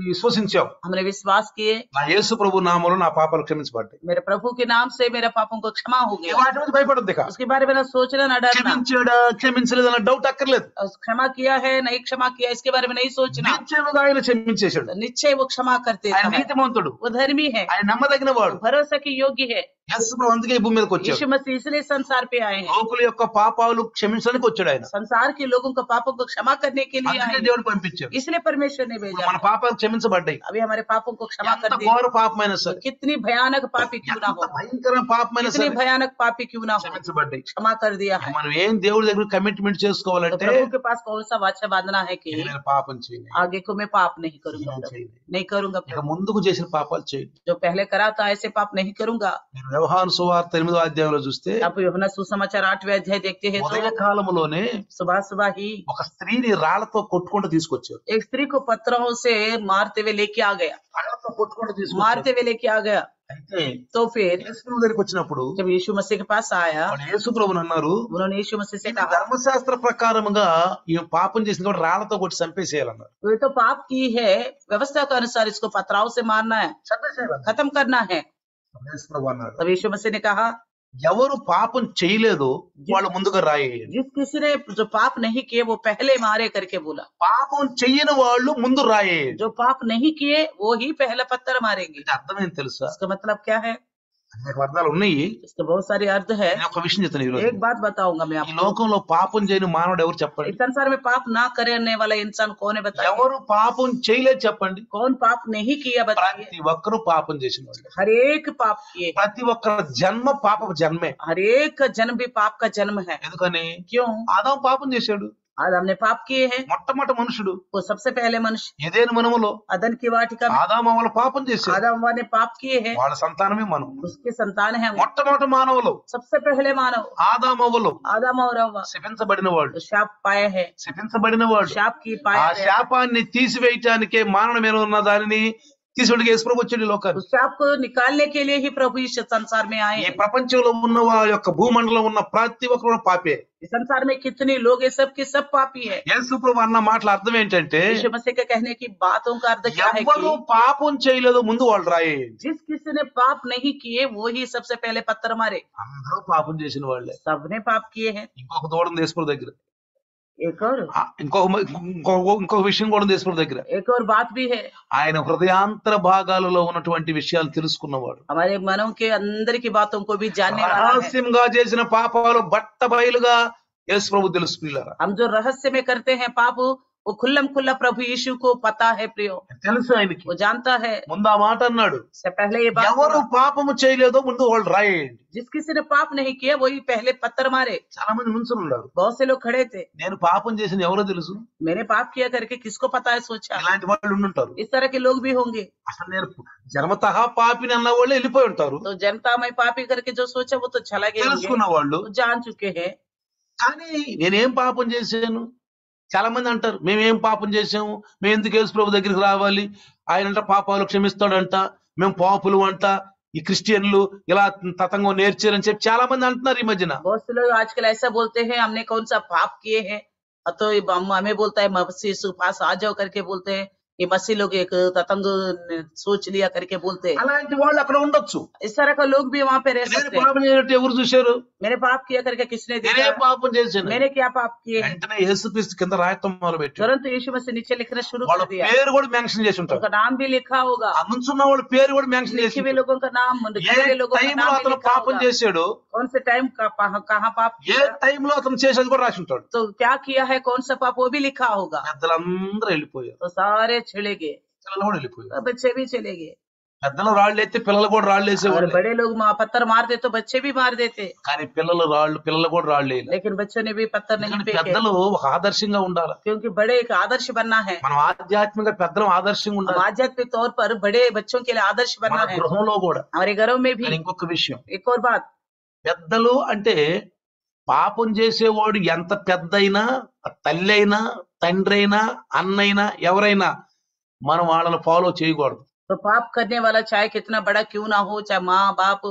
విశ్వసించాం. हमने विश्वास किए, నా యేసు ప్రభు నామములో నా పాపాలు క్షమించబడ్డాయి. मेरे प्रभु के नाम से मेरे पापों को क्षमा हो ఇక गया। వాటి మీద భయపడద్దు. ఇక उसके बारे में ना सोचना ना डरना, క్షమించాడా క్షమించలేదన్న డౌట్ అక్కర్లేదు. क्षमा किया है नहीं क्षमा किया इसके बारे में नहीं सोचना। నిత్యముగా ఆయన క్షమించేశాడు. निश्चय वो क्षमा करते ఆయన हैं, నీతిమంతుడు, वो धर्मी है, ఆయన నమ్మదగిన వాడు. भरोसा के योग्य है। యేసు ప్రభు అందుకే ఈ భూమి మీదకి వచ్చాడు. यीशु मसीह इसलिए संसार पे आए हैं, లోకుల యొక్క పాపాలు క్షమించడానికి వచ్చాడు ఆయన. संसार के लोगों का पापों को क्षमा करने के लिए आए అందుకే हैं। దేవుడు పంపించాడు. इसलिए परमेश्वर ने ఇప్పుడు भेजा మన है। పాపాలు క్షమించబడ్డాయి. अभी हमारे पापों को क्षमा ఎంత कर दिए, ఘోర పాపమైనా సరే, कितनी भयानक पापी क्यों ना ఎంత हो, భయంకర పాపమైనా कितनी సరే भयानक पापी क्यों ना हो, క్షమించబడ్డాయి. क्षमा कर दिया है। మనం ఏం దేవుడి దగ్గర కమిట్మెంట్ तो చేసుకోవాలంటే प्रभु के पास कौन सा वाचा बांधना है कि ఇక నేను పాపం చేయను, आगे को मैं पाप नहीं करूंगा, నేను చేయను. नहीं करूंगा ఇక प्रभु। ముందుకు చేసిన పాపాలు చేయను. जो पहले करा था ऐसे पाप नहीं करूंगा। మీరు వ్యవహార సువార్త 8వ అధ్యాయంలో చూస్తే आप यूहन्ना सुसमाचार 8वें अध्याय देखते हैं ఉదయ तो కాలములోనే सुबह सुबह ही ఒక స్త్రీని రాళ్లతో కొట్టుకుంటూ తీసుకొచ్చారు. एक स्त्री को पत्थरों से मारते हुए लेके आ गया, రాళ్లతో కొట్టుకుంటూ తీసుకొచ్చారు. मारते हुए लेके आ गया। అయితే तो फिर యేసు ప్రభు దగ్గరికి వచ్చినప్పుడు जब यीशु मसीह के पास आया, వాళ్ళు యేసు ప్రభుని అన్నారు, उन्होंने यीशु मसीह से ఇది कहा ధర్మశాస్త్ర ప్రకారముగా ఈ పాపం చేసిన కాబట్టి రాళ్లతో కొట్టి చంపేసేయాలన్నారు. ये तो पाप की है, व्यवस्था के अनुसार इसको पथराव से मारना है, చంపేసేయాలన్నారు. खत्म करना है। యేసు ప్రభు అన్నారు, तब यीशु मसीह ने कहा ఎవరు పాపం చేయలేదో వాళ్ళు ముందుగా రాయేయండి. जिस किसी ने जो पाप नहीं किए वो पहले मारे करके बोला, పాపం చెయ్యని వాళ్ళు ముందు రాయేయండి. जो पाप नहीं किए वो ही पहला पत्थर मारेंगे। అంటే అర్థమేంటి తెలుసా? इसका मतलब क्या है? అనేక అర్థాలు ఉన్నాయి. इसके बहुत सारे अर्थ है। నేను ఒక విషయం చెప్తాను ఈరోజు. एक बात बताऊंगा मैं ఈ आपको, లోకంలో పాపం చేయని మానవుడు ఎవరు చెప్పండి? इस संसार में पाप ना करने वाला इंसान कौन है बताइए? ఎవరు పాపం చేయలేదు చెప్పండి? कौन पाप नहीं किया बताइए? ప్రతి ఒక్కరు పాపం చేసిన వాళ్ళు. हर एक पाप किए, ప్రతి ఒక్కరి జన్మ పాపపు జన్మే. हर एक जन्म भी पाप का जन्म है। ఎందుకని? क्यों? ఆదాము పాపం చేశాడు, आदम ने पाप किए हैं, మొట్టమొదటి మనుషుడు. वो सबसे पहले मनुष्य ఏదైనా మనములో अदन की वाटिका में ఆదాము అవ్వలు పాపం చేశారు, आदम हव्वा ने पाप किए हैं, వాళ్ళ సంతానమే మనం. उसके संतान है वो। మొట్టమొదటి మానవులు सबसे पहले मानव ఆదాము అవ్వలు आदम और हव्वा శపించబడిన వాళ్ళు. तो शाप पाए हैं, శపించబడిన వాళ్ళు शाप की ఆ पाए हैं। శాపాన్ని తీసివేయటానికే మానవుని మీద ఉన్న దానిని తీసుకుంటే యేసు ప్రభు వచ్చాడు ఈ లోకానికి. उस शाप को निकालने के लिए ही प्रभु इस संसार में आए ఈ हैं। ప్రపంచంలో ఉన్న వారి యొక్క భూమండలం ఉన్న ప్రతి ఒక్కరు పాపే. इस संसार में कितने लोग हैं, सब के सब पापी है। యేసు ప్రభు అన్న మాటల అర్థం ఏంటంటే यीशु मसीह के कहने की बातों का अर्थ क्या है ఎవరు कि పాపం చేయలేదో ముందు వాళ్ళు రాయేయండి. जिस किसी ने पाप नहीं किए वो ही सबसे पहले पत्थर मारे। అందరూ పాపం చేసిన వాళ్ళే. सबने पाप किए हैं। ఇంకొక దూడ ఉంది యేసు ప్రభు దగ్గర. एक और ఇంకొక విషయం కూడా ఉంది యేసు ప్రభు దగ్గర. एक और बात भी है, ఆయన హృదయాంతర భాగాలలో ఉన్నటువంటి విషయాలు తెలుసుకున్నవాడు. हमारे मनों के अंदर की बातों को भी जानने वाला है। రహస్యంగా చేసిన పాపాలు బట్ట బయలుగా యేసు ప్రభు తెలుసుకున్నారా. हम जो रहस्य में करते हैं पाप वो खुल्लम खुल्ला प्रभु यीशु को पता है प्रियो, తెలుసు ఆయనకి. वो जानता है। ముందు ఆ మాట అన్నాడు, इससे पहले ये बात ఎవరు बोला, పాపము చేయలేదో ముందు వాళ్ళు రాయేయండి. जिस किसी ने पाप नहीं किया वही पहले पत्थर मारे। చాలా మంది నుంచుని ఉన్నారు. बहुत से लोग खड़े थे। నేను పాపం చేసిన ఎవరో తెలుసు, मैंने पाप किया करके किसको पता है, सोचा। ఇలాంటి వాళ్ళు ఉండుంటారు. इस तरह के लोग भी होंगे। అసలు నేను జన్మతః పాపిని అన్న వాళ్ళు వెళ్ళిపోయి ఉంటారు. तो जनता में पापी करके जो सोचा वो तो चला गया, తెలుసుకున్న వాళ్ళు. वो जान चुके हैं। కానీ నేనేం పాపం చేశాను, చాలా మంది అంటారు మేమేం పాపం చేసాము, మేము ఎందుకు యేసు ప్రభు దగ్గరికి రావాలి, ఆయన పాపాలు క్షమిస్తాడంట, మేము పాపులు అంట, ఈ క్రిస్టియన్లు ఇలా తతంగం నేర్చారని చెప్పి చాలా మంది అంటున్నారు ఈ మధ్యన. बहुत से लोग आजकल ऐसा बोलते हैं हमने कौन सा पाप किए हैं, तो हमें बोलता है मसीह यीशु पास आ जाओ करके बोलते हैं। ये मसीह लोग एक ततंग सोच लिया करके बोलते हैं। అలాంటి వాళ్ళు అక్కడ ఉండొచ్చు. इस तरह का लोग भी वहाँ पे रह నేను सकते हैं। పాపం చేయనట్టు ఎవరు చూశారు, मैंने पाप किया करके किसने నేనే देखा, పాపం చేశాను. मैंने क्या पाप किए हैं। వెంటనే యేసుక్రీస్తు కింద రాయటం మొదలు పెట్టారు. तुरंत यीशु मसीह नीचे लिखना शुरू వాళ్ళ कर दिया, పేరు కూడా మెన్షన్ చేసి ఉంటారు. उनका नाम भी लिखा होगा, ఆ నుంచున్న వాళ్ళ పేరు కూడా మెన్షన్ చేసి लिखे हुए लोगों का नाम, ఏ लिखे हुए लोगों का టైంలో नाम भी అతను लिखा పాపం होगा, చేశాడు, कौन से टाइम कहाँ पाप ఏ किया, టైంలో అతను చేసేది కూడా రాసి ఉంటాడు. तो क्या किया है, कौन सा पाप वो भी लिखा होगा। పెద్దలందరూ వెళ్ళిపోయారు, तो सारे चले गए, పిల్లలు కూడా వెళ్ళిపోయారు. तो बच्चे भी चले गए। పెద్దలు రాళ్ళు ఎత్తి పిల్లలు కూడా రాళ్ళు और వేసేవాళ్ళు. बड़े लोग पत्थर मारते तो बच्चे भी मार देते, కానీ పిల్లలు కూడా రాళ్ళు వేయలేదు. लेकिन बच्चों ने भी पत्थर नहीं ఎందుకంటే फेंके, పెద్దలు ఒక ఆదర్శంగా ఉండాలి. क्योंकि बड़े एक आदर्श बनना है। మనం ఆధ్యాత్మిక పెద్దలం ఆదర్శంగా हम ఉండాలి. आध्यात्मिक तौर पर बड़े बच्चों के लिए आदर्श మన बनना है। గృహంలో కూడా. हमारे घरों में भी కానీ ఇంకొక విషయం, एक और बात, పెద్దలు అంటే పాపం చేసేవాడు ఎంత పెద్దయినా, తల్లి అయినా, తండ్రి అయినా, అన్నైనా, ఎవరైనా మనం వాళ్ళని ఫాలో చేయకూడదు. तो पाप करने वाला चाहे कितना बड़ा क्यों ना हो, चाहे माँ बाप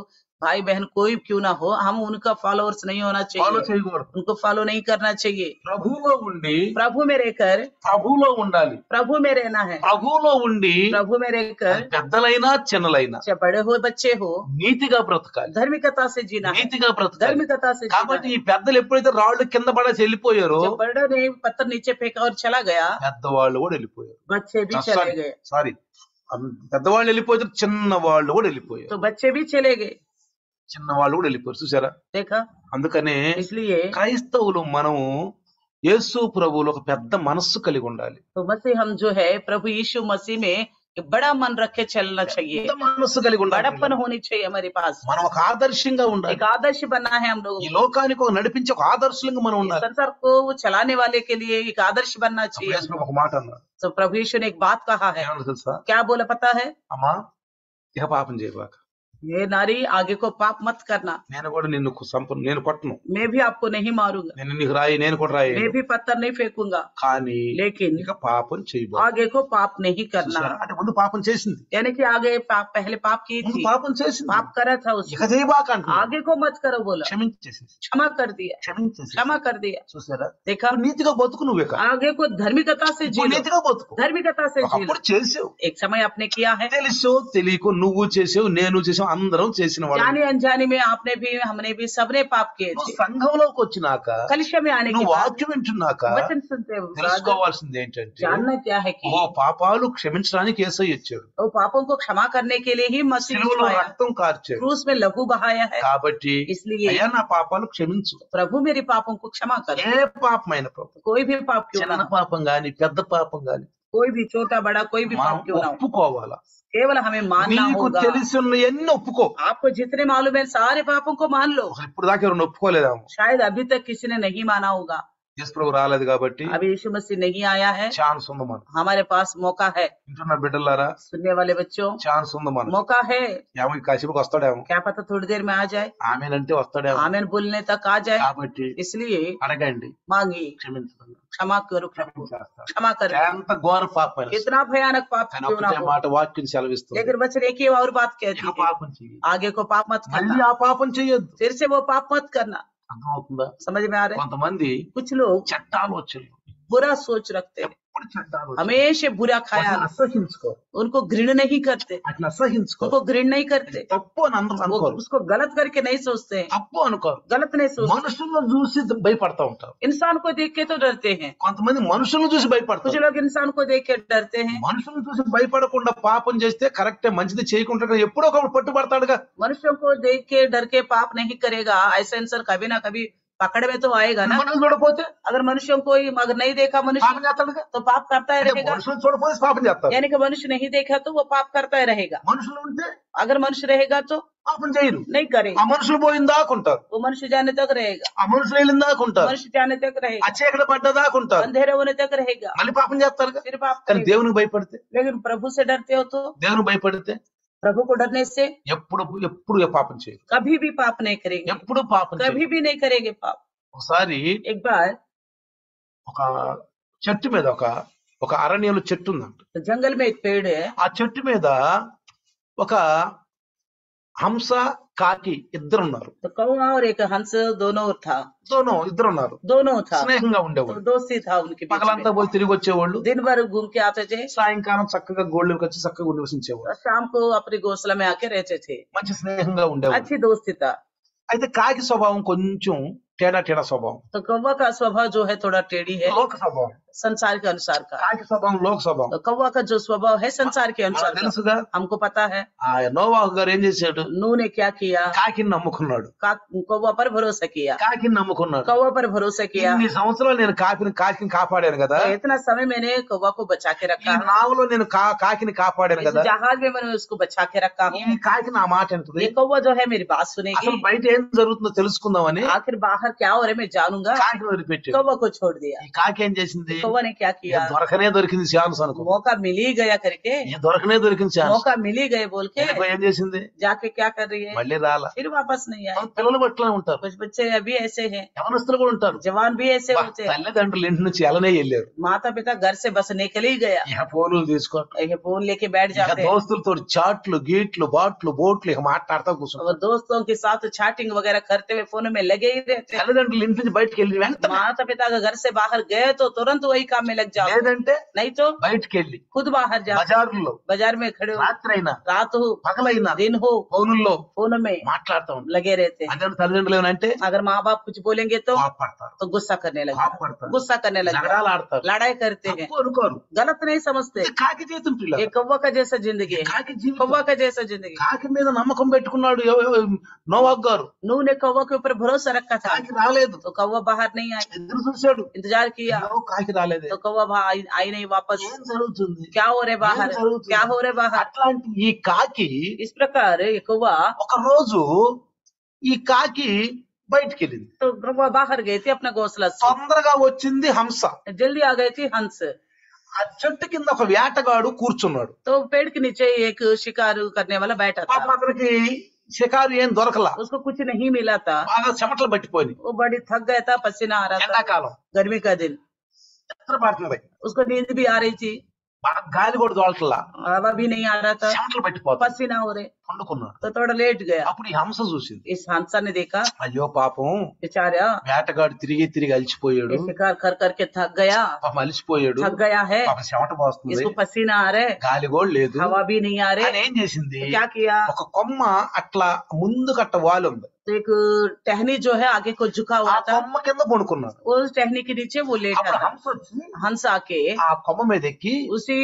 भाई बहन कोई क्यों ना हो, हम उनका फॉलोअर्स नहीं होना ఫాలో चाहिए, చేయకూడదు. उनको फॉलो नहीं करना चाहिए। ప్రభువులో ఉండి प्रभु में रहकर ప్రభువులో ఉండాలి. प्रभु में रहना है, ప్రభువులో ఉండి प्रभु में रहकर పెద్దలైనా చిన్నలైనా चाहे बड़े हो बच्चे हो నీతిగా బ్రతకాలి, धार्मिकता से जीना है, నీతిగా బ్రతకాలి. धार्मिकता से जीना కాబట్టి है। ఈ పెద్దలు ఎప్పుడైతే రాళ్ళు కింద పడేసి వెళ్ళిపోయారో जब बड़े ने पत्थर नीचे फेंका और चला गया, పెద్దవాళ్ళు కూడా వెళ్ళిపోయారు. बच्चे भी चले गए, సారీ, పెద్దవాళ్ళు వెళ్ళిపోయారు, చిన్నవాళ్ళు కూడా వెళ్ళిపోయారు. तो बच्चे भी चले गए, చిన్నవాళ్ళు కూడా వెళ్ళిపోయారు. చూసారా? देखा। అందుకనే इसलिए క్రైస్తవులు మనము యేసు ప్రభువులో ఒక పెద్ద మనస్సు కలిగి ఉండాలి. तो मसीह हम जो है प्रभु यीशु मसीह में एक बड़ा मन रखे चलना चाहिए, పెద్ద మనస్సు కలిగి ఉండాలి. बड़प्पन होनी चाहिए हमारे पास, మనం ఒక ఆదర్శంగా ఉండాలి. एक आदर्श बनना है हम लोगों ఈ को। లోకానికి ఒక నడిపించే ఒక ఆదర్శంగా మనం इस ఉండాలి. संसार को चलाने वाले के लिए एक आदर्श बनना అప్పుడు चाहिए। యేసు ప్రభు ఒక మాట అన్నారు. तो प्रभु यीशु ने एक बात कहा है, ఏమన్నా తెలుసా? क्या बोला पता है, అమ్మా ఇక పాపం చేయబాక, ये नारी आगे को पाप मत करना, నేను కూడా నిన్ను నేను కొట్టను, मैं भी आपको नहीं मारूंगा, నేను నీకు నేను కూడా రాయి, मैं भी पत्थर नहीं फेंकूंगा, కానీ लेकिन ఇక పాపం చేయబాక. आगे को पाप नहीं करना। అంటే ముందు పాపం చేసింది, यानी कि आगे पहले पाप की ముందు थी, పాపం చేసింది, पाप करा था ఇక उसने, చేయబాక అంటున్నాడు. आगे को मत करो बोला, క్షమించేసేసి, क्षमा कर दिया, క్షమించేసేసి. क्षमा कर दिया। చూసారా? देखा, ఇప్పుడు నీతిగా బతుకు, నువ్వు ఇక आगे को धार्मिकता से जी लो, నీతిగా బతుకు. धार्मिकता से जी लो। అప్పుడు చేసావు, एक समय आपने किया है, తెలుసో తెలియకో నువ్వు చేసావు, నేను చేసావు, అందరం చేసిన వాళ్ళు. जाने अनजाने में आपने भी हमने भी सबने पाप किए నువ్వు थे। సంఘంలోకి వచ్చినాక, कलिशा में आने के నువ్వు बाद వాక్యం వింటున్నాక वचन सुनते हुए తెలుసుకోవాల్సింది ఏంటంటే, जानना क्या है कि ఓ పాపాలు క్షమించడానికి యేసయ్య వచ్చాడు, वो पापों को क्षमा करने के लिए ही मसीह సిలువలో आया, రక్తం కార్చాడు. क्रूस में लहू बहाया है। కాబట్టి इसलिए అయ్యా నా పాపాలు క్షమించు. प्रभु मेरे पापों को क्षमा कर, ఏ పాపమైన పాపం, कोई भी पाप क्यों ना చిన్న हो, పాపం గాని పెద్ద పాపం గాని कोई भी छोटा बड़ा कोई भी మనం पाप क्यों ना हो, ఒప్పుకోవాలా. केवल हमें मानना నీకు होगा। తెలిసిన ఎన్ని ఒప్పుకో. आपको जितने मालूम है सारे पापों को मान लो। అసలు ఇప్పుడు దాకా ఎవరు ఒప్పుకోలేదాము. शायद अभी तक किसी ने नहीं माना होगा. యేసు ప్రభు రాలేదు కాబట్టి अभी यीशु मसीह नहीं आया है, ఛాన్స్ ఉంది మనకు. हमारे पास मौका है। వింటున్న బిడ్డలారా, सुनने वाले बच्चों, ఛాన్స్ ఉంది మనకు. मौका है। ఏమో ఈ కాసేపుకి వస్తాడేమో, क्या पता थोड़ी देर में आ जाए, ఆమెనంటే వస్తాడేమో. आमीन बोलने तक आ जाए। కాబట్టి इसलिए అడగండి, मांगी, క్షమించండి, क्षमा करो प्रभु, క్షమించేస్తాడు. क्षमा कर। ఎంత ఘోర పాపం, कितना भयानक पाप కానీ क्यों ना ఒకటే हो, మాట వాక్యం సెలవిస్తుంది, लेकिन वचन एक ही और बात कहती ఇక है, పాపం చెయ్యి, आगे को पाप मत మళ్ళీ करना, ఆ పాపం చెయ్యొద్దు. फिर से वो पाप मत करना। అర్థమవుతుందా? समझ में आ रहा है? కొంతమంది कुछ लोग చెడ్డ ఆలోచనలు, बुरा सोच रखते हैं, ఎప్పుడు చెడ్డ ఆలోచనలు, हमेशा बुरा వాటిని ख्याल, అసహించుకో, उनको घृण नहीं करते, అట్లా అసహించుకో. उनको घृण नहीं करते, తప్పు అని అందరూ वो అనుకోరు, उसको गलत करके नहीं सोचते हैं, తప్పు అనుకోరు. गलत नहीं सोचते। మనుషులను చూసి భయపడతా ఉంటారు. इंसान को देख के तो डरते हैं, కొంతమంది మనుషులను చూసి कुछ భయపడతారు. लोग इंसान को देख के डरते हैं। మనుషులను చూసి భయపడకుండా పాపం చేస్తే కరెక్టే, మంచిది చేయకుండా ఎప్పుడో ఒకప్పుడు పట్టుబడతాడుగా. मनुष्यों को देख के डर के पाप नहीं करेगा, ऐसा इंसान कभी ना कभी पकड़ में तो आएगा ना। మనుషులు చూడపోతే अगर मनुष्यों को अगर नहीं देखा मनुष्य పాపం చేస్తాడుగా. तो पाप करता ही అంటే रहेगा, మనుషులు చూడపోతే పాపం చేస్తారు. यानी कि मनुष्य नहीं देखा तो वो पाप करता ही रहेगा। మనుషులు ఉంటే अगर मनुष्य रहेगा तो పాపం చేయరు. नहीं ఆ करेगा, మనుషులు పోయిందాకుంటారు, वो मनुष्य जाने तक रहेगा, ఆ మనుషులు వెళ్ళిందాకుంటారు, मनुष्य जाने तक ఆ रहेगा, చీకటి పడ్డదాకుంటారు, अंधेरे होने तक रहेगा, మళ్ళీ పాపం చేస్తారుగా. फिर पाप కానీ करेगा। దేవునికి భయపడితే, लेकिन प्रभु से डरते हो तो, దేవునికి భయపడితే प्रभु को डरने से ఎప్పుడు ఎప్పుడు పాపం చేయరు, कभी भी पाप नहीं करेंगे, ఎప్పుడు పాపం చేయరు. कभी भी नहीं करेंगे पाप। ఒకసారి एक बार ఒక చెట్టు మీద ఒక అరణ్యంలో చెట్టు ఉందంట. तो जंगल में एक पेड़ है, ఆ చెట్టు మీద ఒక హంస కాకి ఇద్దరు ఉన్నారు. तो कौवा और एक हंस दोनों था, ఇద్దరు ఉన్నారు, दोनों था, స్నేహంగా तो ఉండేవాళ్ళు. दोस्ती था उनके बीच పగలంతా में। పోయి తిరిగి వచ్చేవాళ్ళు, दिन भर घूम के आते थे, సాయంకాలం చక్కగా గోళ్ళకి వచ్చి చక్కగా నివసించేవాళ్ళు, और शाम को अपने घोंसला में आके रहते थे, మంచి స్నేహంగా ఉండేవాళ్ళు. अच्छी दोस्ती था। అయితే కాకి స్వభావం కొంచెం తేడా స్వభావం, तो कौवा का स्वभाव जो है थोड़ा टेढ़ी है, లోక స్వభావం. संसार के अनुसार का। కాకి స్వభావం లోక స్వభావం. तो कौवा का जो स्वभाव है संसार के మనకు अनुसार का, తెలుసుగా. हमको पता है। ఆ నోవాహు గారు ఏం చేశాడు? नूह ने क्या किया, కాకిని నమ్ముకున్నాడు, कौवा पर भरोसा किया, కాకిని నమ్ముకున్నాడు. कौवा पर भरोसा किया। ఇన్ని సంవత్సరాలు నేను కాకిని కాపాడాను కదా, तो इतना समय मैंने कौवा को बचा के ఈ रखा है, నావలో నేను కాకిని కాపాడాను इस కదా, जहाज में मैंने उसको बचा के रखा हूँ, ఈ కాకి నా మాట వింటది. ये कौवा जो है मेरी बात सुनेगी। అసలు బయట ఏం జరుగుతుందో తెలుసుకుందామని आखिर बाहर क्या हो रहा है मैं जानूंगा, కాకిని వదిలిపెట్టాడు. कौवा को छोड़ दिया। ఈ కాకి ఏం చేసింది? कौवा ने क्या किया, దొరికింది ఛాన్స్ అనుకో, मौका मिल ही गया करके, దొరికింది ఛాన్స్. मौका मिल ही गए बोल के ఏం చేసింది? जाके क्या कर रही है, మళ్ళీ రాలా. फिर वापस नहीं आए। పిల్లలు బట్లా ఉంటారు, कुछ बच्चे अभी ऐसे हैं, యవనస్తులు కూడా ఉంటారు. जवान भी ऐसे होते हैं, తల్లిదండ్రులు ఇంటి నుంచి ఎలానే వెళ్ళారు, माता पिता घर से बस निकल ही गया, ఇక ఫోన్లు తీసుకో, ये फोन लेके बैठ ఇక जाते हैं, దోస్తులతో చాట్లు గీట్లు బాట్లు బోట్లు ఇక మాట్లాడుతూ కూర్చుంటారు. और दोस्तों के साथ चैटिंग वगैरह करते हुए फोन में लगे ही रहते हैं। తల్లిదండ్రులు ఇంటి నుంచి బయటకు వెళ్ళి వెంటనే, माता पिता का घर से बाहर गए तो तुरंत वही काम में लग जाओ, లేదంటే नहीं तो బయటకు వెళ్ళి खुद बाहर जाओ, బజార్లో बाजार में खड़े हो, రాత్రి అయినా रात हो పగలైనా दिन हो, ఫోనుల్లో फोन में మాట్లాడుతూ ఉంటారు. लगे रहते हैं। అదే తల్లిదండ్రులు ఏమంటే अगर माँ बाप कुछ बोलेंगे तो కోపడతారు, गुस्सा करने लगे, కోపడతారు, गुस्सा करने लगे, నగరాలు ఆడతారు, लड़ाई करते हैं, తప్పు అనుకోరు. गलत नहीं समझते। ఇది కాకి జీవితం పిల్ల, ये कौवा का जैसा जिंदगी है, కాకి జీవితం. कौवा का जैसा जिंदगी। కాకి మీద నమ్మకం పెట్టుకున్నాడు నోవాహు గారు, नूह ने कौवा के ऊपर भरोसा रखा था, కాకి రాలేదు, तो कौवा बाहर नहीं आई, ఎదురు చూశాడు, इंतजार किया అయ్యో, కాకి రాలేదే, तो कौवा आई नहीं वापस, ఏం జరుగుతుంది, क्या हो रहे बाहर, ఏం జరుగుతుంది? क्या हो रहे बाहर। అట్లాంటి ఈ కాకి इस प्रकार ये कौवा, ఒక రోజు ఈ కాకి బయటికి వెళ్ళింది, तो कौवा बाहर गई थी अपना घोंसला से, తొందరగా వచ్చింది హంస. जल्दी आ गई थी हंस, ఆ చెట్టు కింద ఒక వేటగాడు కూర్చున్నాడు. तो पेड़ के नीचे एक शिकार करने वाला बैठा పాప था, అతనికి షికారు ఏం దొరకలా, उसको कुछ नहीं मिला था, బాగా చెమటలు పట్టిపోయి, वो बड़ी थक गया था, पसीना आ रहा था, ఎండాకాలం गर्मी का दिन, నిద్ర పడుతుంది, उसको नींद भी आ रही थी, బాగా గాలి కూడా దోలట్లా, हवा भी नहीं आ रहा था, చెమటలు పట్టిపోతాయి, पसीना हो रहे, పండుకున్నాడు. तो थोड़ा लेट गया। అప్పుడు ఈ హంస చూసింది, इस हंसा ने देखा, అయ్యో పాపం, बेचारा వేటగాడు తిరిగి అలిచిపోయాడు, ये शिकार कर करके थक गया, పాపం అలిచిపోయాడు, थक गया है, పాపం చెమట పోస్తుంది, इसको पसीना आ रहा है, గాలి కూడా లేదు, हवा भी नहीं आ అని रहे, ఏం చేసింది? तो क्या किया, ఒక కొమ్మ అట్లా ముందు కట్ట వాలి ఉంది, तो एक टहनी जो है आगे को झुका ఆ हुआ था, కొమ్మ కింద పడుకున్నాడు. उस टहनी के नीचे वो लेटा అప్పుడు था। హంస వచ్చి हंस आके ఆ కొమ్మ మీద ఎక్కి उसी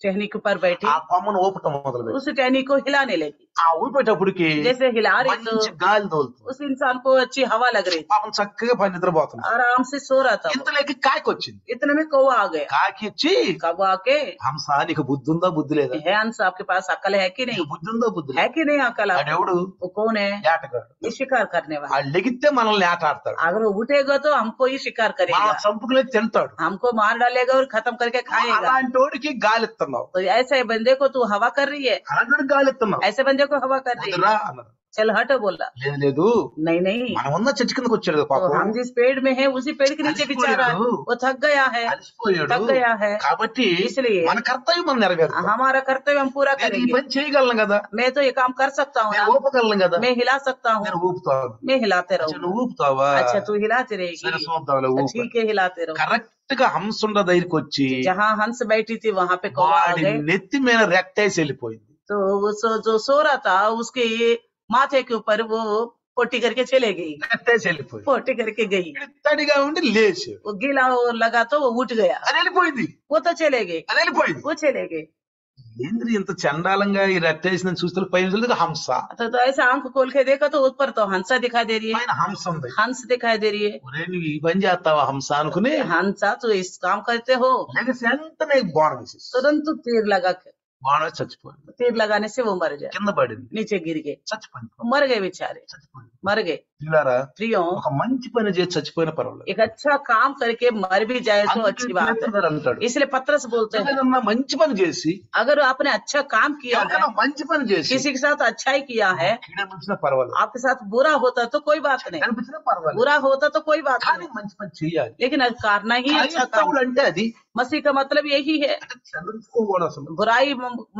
टहनी के ऊपर बैठी, ఆ కొమ్మను ఊపటం మొదలుపెట్టి उस टहनी को हिलाने लगी। ఆ ఊపేటప్పటికి जैसे हिला रही तो మంచి గాలి తోలుతుంది. उस इंसान को अच्छी हवा लग रही थी, పాపం చక్కగా పని నిద్రపోతుంది. आराम से सो रहा था वो। ఇంతలోకి కాకి వచ్చింది. इतने में कौवा आ गया। కాకి వచ్చి कौवा आके, హంస నీకు బుద్ధి ఉందా బుద్ధి లేదా, है हंस आपके पास अकल है कि नहीं, నీకు బుద్ధి ఉందా బుద్ధి है లేదా, कि नहीं अकल आपको? ఆడెవడు वो कौन है? ఏటగాడు. ये शिकार करने वाला। ఆడు లెగితే మనల్ని ఆట ఆడతాడు, अगर वो उठेगा तो हमको ही शिकार మనం करेगा, చంపుకునే తింటాడు. हमको मार डालेगा और खत्म करके खाएगा। అలాంటి వాడికి గాలి ఇస్తున్నావు, तो ऐसे बंदे को तू हवा कर रही है, అలాంటి గాలి ఇస్తున్నావు. ऐसे बंदे को हवा कर रही है। వద్దురా అన్నారు. चल हट बोला, లేదు లేదు, नहीं नहीं, మనం ఉన్న చర్చి కిందకి వచ్చాడు కదా तो పాపం, हम जिस पेड़ में है उसी पेड़ के नीचे बेचारा है, वो थक गया है, అలసిపోయాడు. थक गया है, కాబట్టి इसलिए మన కర్తవ్యం మనం నెరవేరుతాం. हमारा कर्तव्य हम पूरा నేను ఈ करेंगे। పని చేయగలను కదా, मैं तो ये काम कर सकता हूँ నేను ना, ఊపగలను కదా, मैं हिला सकता నేను हूँ, ఊపుతాను. मैं हिलाते అచ్చా, रहूंगा। నువ్వు ఊపుతావా, अच्छा तू हिलाती సరే रहेगी, చూద్దాంలే ఊపు. ठीक है हिलाते रहो। కరెక్ట్ గా హంసుండ దగ్గరికి వచ్చి जहाँ हंस बैठी थी वहां पे कौवा आ వాడి गए, నెత్తి మీద రెక్టేసి వెళ్ళిపోయింది. तो जो सो रहा था उसके माथे के ऊपर वो पोटी करके चले गई, రెక్టేసి వెళ్ళిపోయింది. पोटी करके गई, తడిగా ఉండి లేచాడు. वो गीला वो लगा तो वो उठ गया, అది వెళ్ళిపోయింది, वो तो चले गए, అది వెళ్ళిపోయింది. वो चले गए। ఏంద్రి ఇంత చండాలంగా ఈ రెక్టేసిన చూస్తే పైన చూస్తే హంస, तो ऐसा आंख खोल के देखा तो ऊपर तो हंसा दिखाई दे रही है, పైన హంస ఉంది. हंस दिखाई दे रही है। ఒరే నువ్వు ఈ పని చేస్తావా హంస అనుకుని हंसा तो इस काम करते हो, లెగసి వెంటనే బాణం వేసేసి तुरंत तीर लगा के, బాణం వేసి చచ్చిపోయింది. तीर लगाने से वो मर गया, కింద పడింది, नीचे गिर गए, చచ్చిపోయింది. मर गए बेचारे, చచ్చిపోయింది. मर गए। పిల్లారా, प्रियो, ఒక మంచి పని చేసి చచ్చిపోయిన పర్వాలేదు. एक अच्छा काम करके मर भी जाए तो అందుకే अच्छी बात పేతురు है, గారు అంటాడు, इसलिए पतरस बोलते हैं ఏదైనా మంచి పని చేసి अगर आपने अच्छा काम किया है, ఎవరికైనా మంచి పని చేసి किसी के साथ अच्छाई किया है, కీడనిపించినా పర్వాలేదు, आपके साथ बुरा होता तो कोई बात नहीं, కనిపించినా పర్వాలేదు, बुरा होता तो कोई बात కానీ नहीं, మంచి పని చెయ్యాలి. लेकिन करना ही अच्छा काम। క్రైస్తవుడు అంటే అది मसीह का मतलब यही है, అంటే చదువుకోకూడదు, అసలు बुराई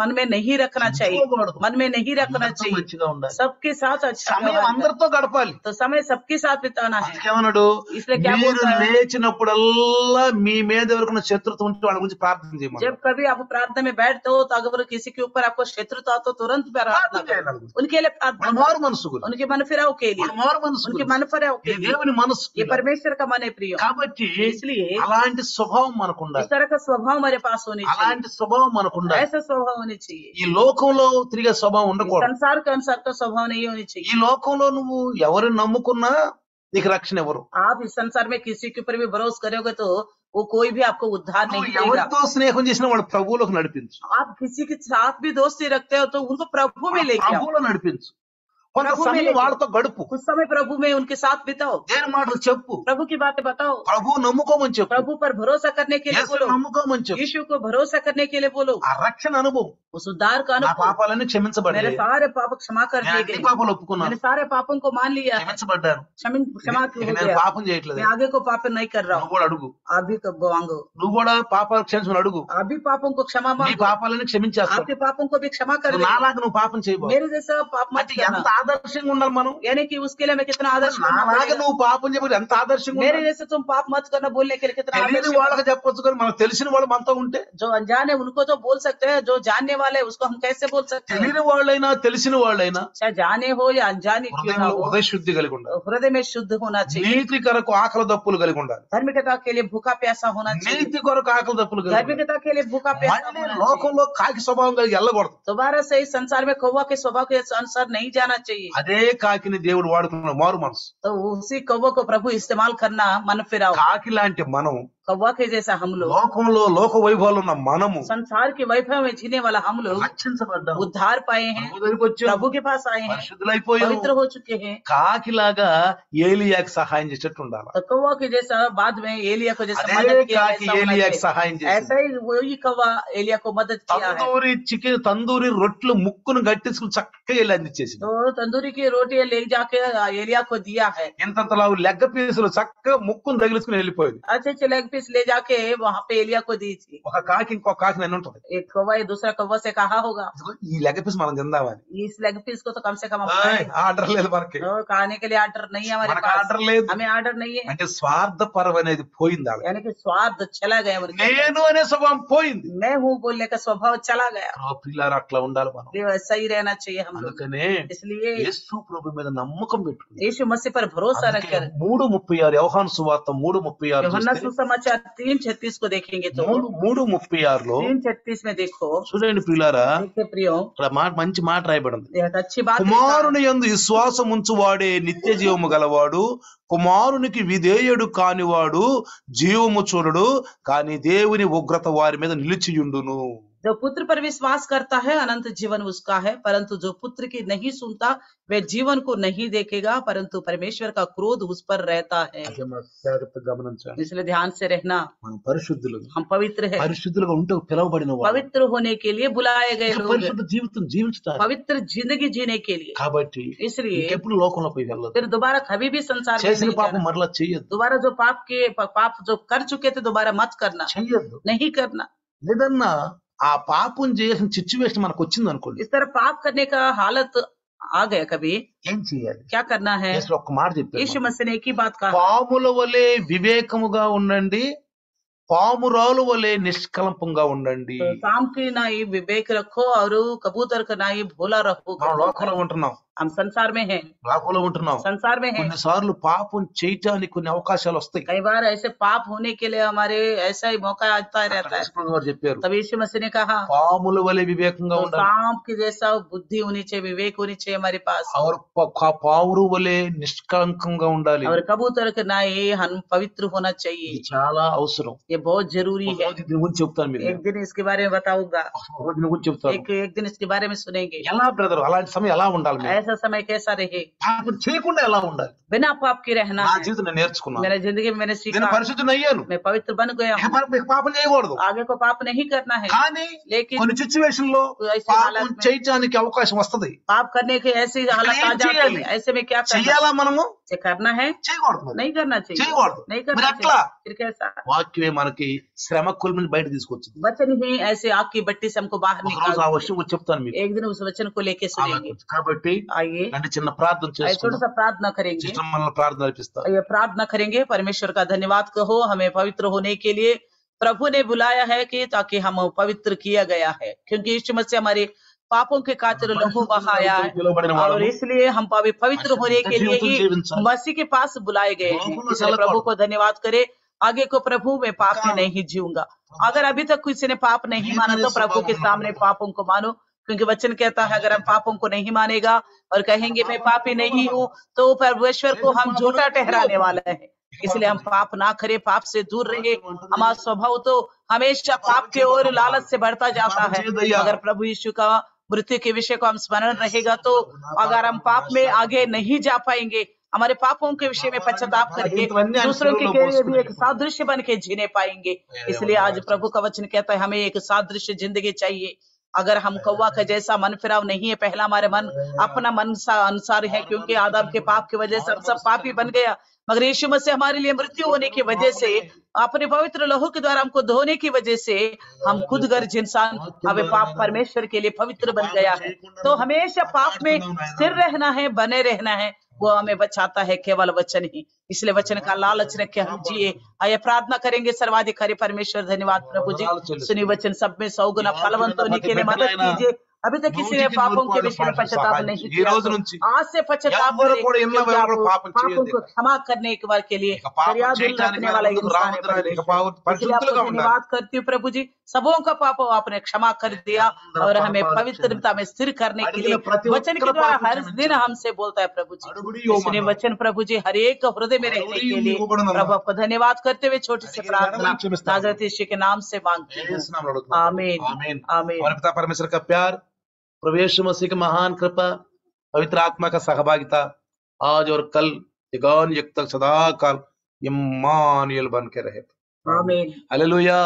मन में नहीं रखना चाहिए, చదువుకోకూడదు, मन में नहीं रखना అందరితో चाहिए, మంచిగా ఉండాలి, सबके साथ अच्छा సమయం व्यवहार करना। అందరితో గడపాలి. तो समय सबके साथ बिताना है। అందుకేమన్నాడు, इसलिए क्या మీరు बोलता है, లేచినప్పుడల్లా మీ మీద ఎవరికైనా శత్రుత్వం ఉంటే వాళ్ళ గురించి ప్రార్థన చేయమన్నాడు. जब कभी आप प्रार्थना में बैठते हो तो अगर किसी के ऊपर आपको शत्रुता हो तो तुरंत प्रार्थना ప్రార్థన करो, చేయాలి. उनके लिए మన प्रार्थना, మారు మనసు గురించి, उनके मन फिराव के మన लिए, మారు మనసు उनके గురించి. मन फिराव के ఇది लिए, దేవుని మనసు. ये परमेश्वर का मन है प्रियो। కాబట్టి इसलिए అలాంటి స్వభావం మనకు इस ఉండాలి, तरह का स्वभाव हमारे पास होनी चाहिए, అలాంటి స్వభావం మనకు ఉండాలి. ऐसा स्वभाव होनी चाहिए। ఈ లోకంలో తిరిగే స్వభావం इस ఉండకూడదు. संसार के अनुसार का स्वभाव नहीं होनी ఈ चाहिए। లోకంలో నువ్వు ఎవరిని నమ్ముకున్నా నీకు రక్షణ ఎవరు, आप इस संसार में किसी के ऊपर भी भरोसा करोगे तो वो कोई भी आपको उद्धार నువ్వు नहीं देगा। ఎవరితో స్నేహం చేసినా వాడు ప్రభువులోకి నడిపించు, आप किसी के साथ भी दोस्ती रखते हो तो उनको प्रभु में लेके आओ, ప్రభువులో నడిపించు. కొంత ప్రభు సమయం మీద వాళ్ళతో గడుపు, कुछ समय प्रभु में उनके साथ बिताओ, దేని మాటలు చెప్పు, प्रभु की बातें बताओ, ప్రభువు నమ్ముకోమని చెప్పు, प्रभु पर भरोसा करने के लिए యేసుని बोलो, నమ్ముకోమని చెప్పు. यीशु को भरोसा करने के लिए बोलो। ఆ రక్షణ అనుభవం, उस उद्धार का నా अनुभव, పాపాలన్నీ मेरे క్షమించబడ్డాయి, सारे पाप क्षमा कर నేను दिए అన్ని गए, పాపాలు ఒప్పుకున్నాను, मैंने सारे पापों को मान लिया है, క్షమించబడ్డాను, क्षमा ఇక हो నేను गया, పాపం చేయట్లేదు. मैं आगे को पाप नहीं कर रहा నువ్వు हूँ। కూడా అడుగు, आप भी मांगो, నువ్వు కూడా పాపాలు క్షమించమని అడుగు, आप भी पापों को क्षमा నీ मांगो, పాపాలన్నీ క్షమించేస్తాను. आपके पापों को भी क्षमा कर నువ్వు देगा, నాలాగా నువ్వు పాపం చేయబోదు. मेरे जैसा पाप मत అంటే करना। ఎంత ఆదర్శంగా ఉండాలి మనం, यानी कि उसके लिए मैं कितना आदर्श बनना నాలాగా पड़ेगा। నువ్వు పాపం చేయబోదు ఎంత ఆదర్శంగా मेरे ఉండాలి. जैसे तुम पाप मत करना बोलने के लिए कितना తెలియని आदर्श। వాళ్ళకి చెప్పొచ్చు కానీ మనకు తెలిసిన వాళ్ళు మనతో ఉంటే, जो अनजान है उनको तो बोल सकते हैं, जो जानने वाले हैं उसको हम कैसे बोल सकते हैं। తెలియని వాళ్ళైనా తెలిసిన వాళ్ళైనా चाहे जाने हो या अनजाने क्यों ना హృదయంలో हो, హృదయ శుద్ధి కలిగి ఉండాలి, हृदय में शुद्ध होना चाहिए, నీతి కొరకు ఆకలి దప్పులు కలిగి ఉండాలి, धार्मिकता के लिए भूखा प्यासा होना चाहिए, నీతి కొరకు ఆకలి దప్పులు కలిగి ఉండాలి. धार्मिकता के लिए भूखा प्यासा మళ్ళీ होना चाहिए। లోకంలో కాకి స్వభావం కలిగి వెళ్ళకూడదు. दोबारा से इस संसार में कौवा के स्वभाव के अनुसार नहीं जाना चाहिए। అదే కాకిని దేవుడు వాడుకున్న మారు మనసు. तो उसी कौवा को प्रभु इस्तेमाल करना मन फिराओ। కాకి లాంటి మనం कौवा के जैसा हम लोग, లోకంలో లోక వైభవాలు ఉన్న మనము संसार के वैभव में जीने वाला हम लोग రక్షించబడ్డాము, उद्धार पाए हैं, ప్రభు దగ్గరికి వచ్చాము, प्रभु के पास आए हैं, పరిశుద్ధులైపోయాము. पवित्र हो चुके हैं। కాకిలాగా ఏలియాకి సహాయం చేసేట్టు ఉండాలి. तो कौवा के जैसा बाद में एलिया को जैसा అదే मदद किया కాకి वैसा होना ఏలియాకి चाहिए। సహాయం చేసింది. ऐसा ही वही कौवा एलिया को मदद किया है। తందూరి రొట్లు ముక్కును గట్టించుకుని చక్కగా వెళ్ళి అందించేసింది. तो तंदूरी की रोटी ले जाके एलिया को दिया है। ఇంతంతలా లెగ్గ పీసులు చక్కగా ముక్కును తగిలించుకుని వెళ్ళిపోయింది. अच्छे अच्छे लेग पीस ले जाके वहाँ पे एलिया को दी थी। ఒక కాకి ఇంకొక కాకి నన్ను ఉంటుంది, एक कौवा ये दूसरा कौवा से कहा होगा, ఈ లెగ్గ పీసు మనం తిందామని. इस लेग पीस को तो कम से कम हम खाएं। ఆర్డర్ లేదు మనకి, तो खाने के लिए आर्डर नहीं है हमारे మనకు पास, ఆర్డర్ లేదు. हमें आर्डर नहीं है। అంటే స్వార్థపరం అనేది పోయింది ఆవిడ. यानी कि स्वार्थ चला गया उनके, నేను అనే స్వభావం పోయింది. मैं हूँ बोलने का स्वभाव चला गया। పిల్లలు అట్లా ఉండాలి మనం. ये वैसा ही रहना चाहिए हम लोग। అందుకనే इसलिए యేసు ప్రభు మీద నమ్మకం పెట్టుకుంది. यीशु मसीह पर भरोसा रखकर 3:36 యోహాను సువార్త 3:36 यूहन्ना చూస్తే सुसमाचार समाचार 3:36 को देखेंगे तो 3:36లో 3:36 में देखो, చూడండి ప్రియులారా, देखिए प्रियो, ఇక్కడ మంచి మాట రాయబడి ఉంది. यह अच्छी बात लिखा है। కుమారుని యందు విశ్వాసం ఉంచువాడే నిత్య జీవము గలవాడు, కుమారునికి విధేయుడు కానివాడు జీవము చూడడు, కానీ దేవుని ఉగ్రత వారి మీద నిలిచియుండును. जो पुत्र पर विश्वास करता है अनंत जीवन उसका है, परंतु जो पुत्र की नहीं सुनता वह जीवन को नहीं देखेगा, परंतु परमेश्वर का क्रोध उस पर रहता है। అదే మనం జాగ్రత్తగా గమనించాలి. इसलिए ध्यान से रहना, మనం పరిశుద్ధులు, हम पवित्र है, పరిశుద్ధులుగా ఉంటూ పిలువబడిన వారు, पवित्र होने के लिए बुलाए गए लोग, పరిశుద్ధ జీవితం జీవించడానికి. पवित्र जिंदगी जीने के लिए। కాబట్టి इसलिए ఇంకెప్పుడు లోకంలో పోయి వెళ్ళదు. फिर दोबारा कभी भी संसार में చేసిన नहीं పాపం जाना। మరలా చెయ్యొద్దు, दोबारा जो पाप जो कर चुके थे दोबारा मत करना, చెయ్యొద్దు. नहीं करना। లేదన్నా ఆ పాపం చేసిన సిచ్యువేషన్ మనకు వచ్చింది అనుకోండి, इस तरह पाप करने का हालत आ गया कभी, ఏం చేయాలి? क्या करना है? యేసు ఒక్క మాట చెప్పారు, यीशु मसीह ने एक ही बात कहा, పాముల వలె వివేకముగా ఉండండి, పామురాలు వలె నిష్కలంపంగా ఉండండి. तो काम की नाई विवेक रखो और कबूतर का नाई भोला रखो। మనం లోకంలో ఉంటున్నాం, हम संसार में हैं, లోకంలో ఉంటున్నాం. संसार में हैं। కొన్నిసార్లు పాపం చేయటానికి కొన్ని అవకాశాలు వస్తాయి. कई बार ऐसे पाप होने के लिए हमारे ऐसा ही मौका आता ही रहता है। యేసు గారు చెప్పారు, तब यीशु मसीह ने कहा, పాముల వలె వివేకంగా तो ఉండాలి, सांप की जैसा बुद्धि होनी चाहिए, विवेक होनी चाहिए हमारे पास, పావురు వలె నిష్కలంకంగా ఉండాలి. और कबूतर का नाई हम पवित्र होना ఇది चाहिए। చాలా అవసరం. ये बहुत जरूरी है। రోజు దీని గురించి చెప్తాను, మీరు एक दिन इसके बारे में बताऊंगा, రోజు దీని గురించి చెప్తాను. एक दिन इसके बारे में सुनेंगे। ఎలా బ్రదర్, అలాంటి సమయం ఎలా ఉండాలి, మీరు ऐसा समय कैसा रहे, పాపం చేయకుండా ఎలా ఉండాలి? बिना पाप के रहना నా है। జీవితం నేను నేర్చుకున్నాను, मेरे जिंदगी में मैंने నేను सीखा, పరిశుద్ధుని అయ్యాను. मैं पवित्र बन गया हूँ। పాపం చేయకూడదు, आगे को पाप नहीं करना है, కానీ लेकिन కొన్ని సిచ్యువేషన్ లో ऐसे పాపం हालत में చేయటానికి అవకాశం వస్తుంది. पाप करने की ऐसी हालत आ जाती చేయాలి? है। ऐसे में क्या करना చెయ్యాలా మనము? है? करना है, చేయకూడదు మరి. नहीं करना चाहिए, చేయకూడదు. नहीं మరి करना అట్లా चाहिए। फिर कैसा? వాక్యమే మనకి శ్రమ కొలిమిని బయట తీసుకొచ్చింది. वचन ही ऐसे आग की बट्टी से हमको बाहर ఒక రోజు निकाल। ఆ వర్షం చెప్తాను మీకు. एक दिन उस वचन को लेके सुनेंगे। కాబట్టి आइए అంటే చిన్న ప్రార్థన आइए, छोटा చేసుకుందాం. सा प्रार्थना करेंगे। సిస్టర్ మనల్ని ప్రార్థన నడిపిస్తారు. ये प्रार्थना करेंगे। परमेश्वर का धन्यवाद कहो, हमें पवित्र होने के लिए प्रभु ने बुलाया है कि ताकि हम पवित्र किया गया है, क्योंकि यीशु मसीह हमारे पापों के खातिर लहू बहाया है, పిలువబడిన और వాళ్ళము इसलिए हम पवित्र होने के लिए ही मसीह के पास बुलाए गए हैं। इसलिए प्रभु को धन्यवाद करे। आगे को प्रभु मैं पाप में नहीं जीऊंगा। अगर अभी तक किसी ने पाप नहीं माना तो प्रभु के सामने पापों को मानो, क्योंकि वचन कहता है अगर हम पापों को नहीं मानेगा और कहेंगे मैं पापी नहीं हूँ तो परमेश्वर को हम झूठा ठहराने वाला है। इसलिए हम पाप ना करें, पाप से दूर रहे। हमारा स्वभाव तो हमेशा पाप के ओर लालच से बढ़ता जाता है। अगर प्रभु यीशु का मृत्यु के विषय को हम स्मरण रहेगा तो अगर हम पाप में आगे नहीं जा पाएंगे, हमारे पापों के विषय में पश्चाताप करके दूसरों के लिए भी एक सादृश्य बन के जीने पाएंगे। इसलिए आज प्रभु का वचन कहता है हमें एक सादृश्य जिंदगी चाहिए। अगर हम कौवा का जैसा मन फिराव नहीं है, पहला हमारे मन अपना मन सा अनुसार है, क्योंकि आदम के पाप की वजह से हम सब पापी बन गया। मगर यीशु मसीह हमारे लिए मृत्यु होने की वजह से, अपने पवित्र लहू के द्वारा हमको धोने की वजह से हम खुद गर्ज इंसान हमें पाप परमेश्वर के लिए पवित्र बन गया है। तो हमेशा पाप में स्थिर रहना है, बने रहना है, वो हमें बचाता है केवल वचन ही। इसलिए वचन का लालच रखे हम जिए। आइए प्रार्थना करेंगे। सर्वाधिकारी परमेश्वर धन्यवाद प्रभु जी, सुनी वचन सब में 100 गुना फलवंत होने के लिए मदद कीजिए। अभी तक किसी ने पापों के विषय में पश्चाताप नहीं किया, आज से पश्चाताप करें, क्योंकि आप पापों को क्षमा करने एक बार के लिए फरियाद रखने वाला इंसान है। इसलिए आपको धन्यवाद करती हूँ प्रभु जी, सबों का पाप आपने क्षमा कर दिया और हमें पवित्रता में स्थिर करने के लिए वचन के द्वारा हर दिन हमसे बोलता है प्रभु जी। इसलिए वचन प्रभु जी हर एक हृदय में रहने के लिए प्रभु आपको धन्यवाद करते हुए छोटी सी प्रार्थना नाज़रेत यीशु के नाम से मांगती हूँ, आमीन आमीन। हमारे पिता परमेश्वर का प्यार, प्रभु यीशु मसीह की महान कृपा, पवित्र आत्मा का सहभागिता आज और कल युगान युग तक सदा काल इम्मानुएल बन के रहे। आमीन। हालेलुया।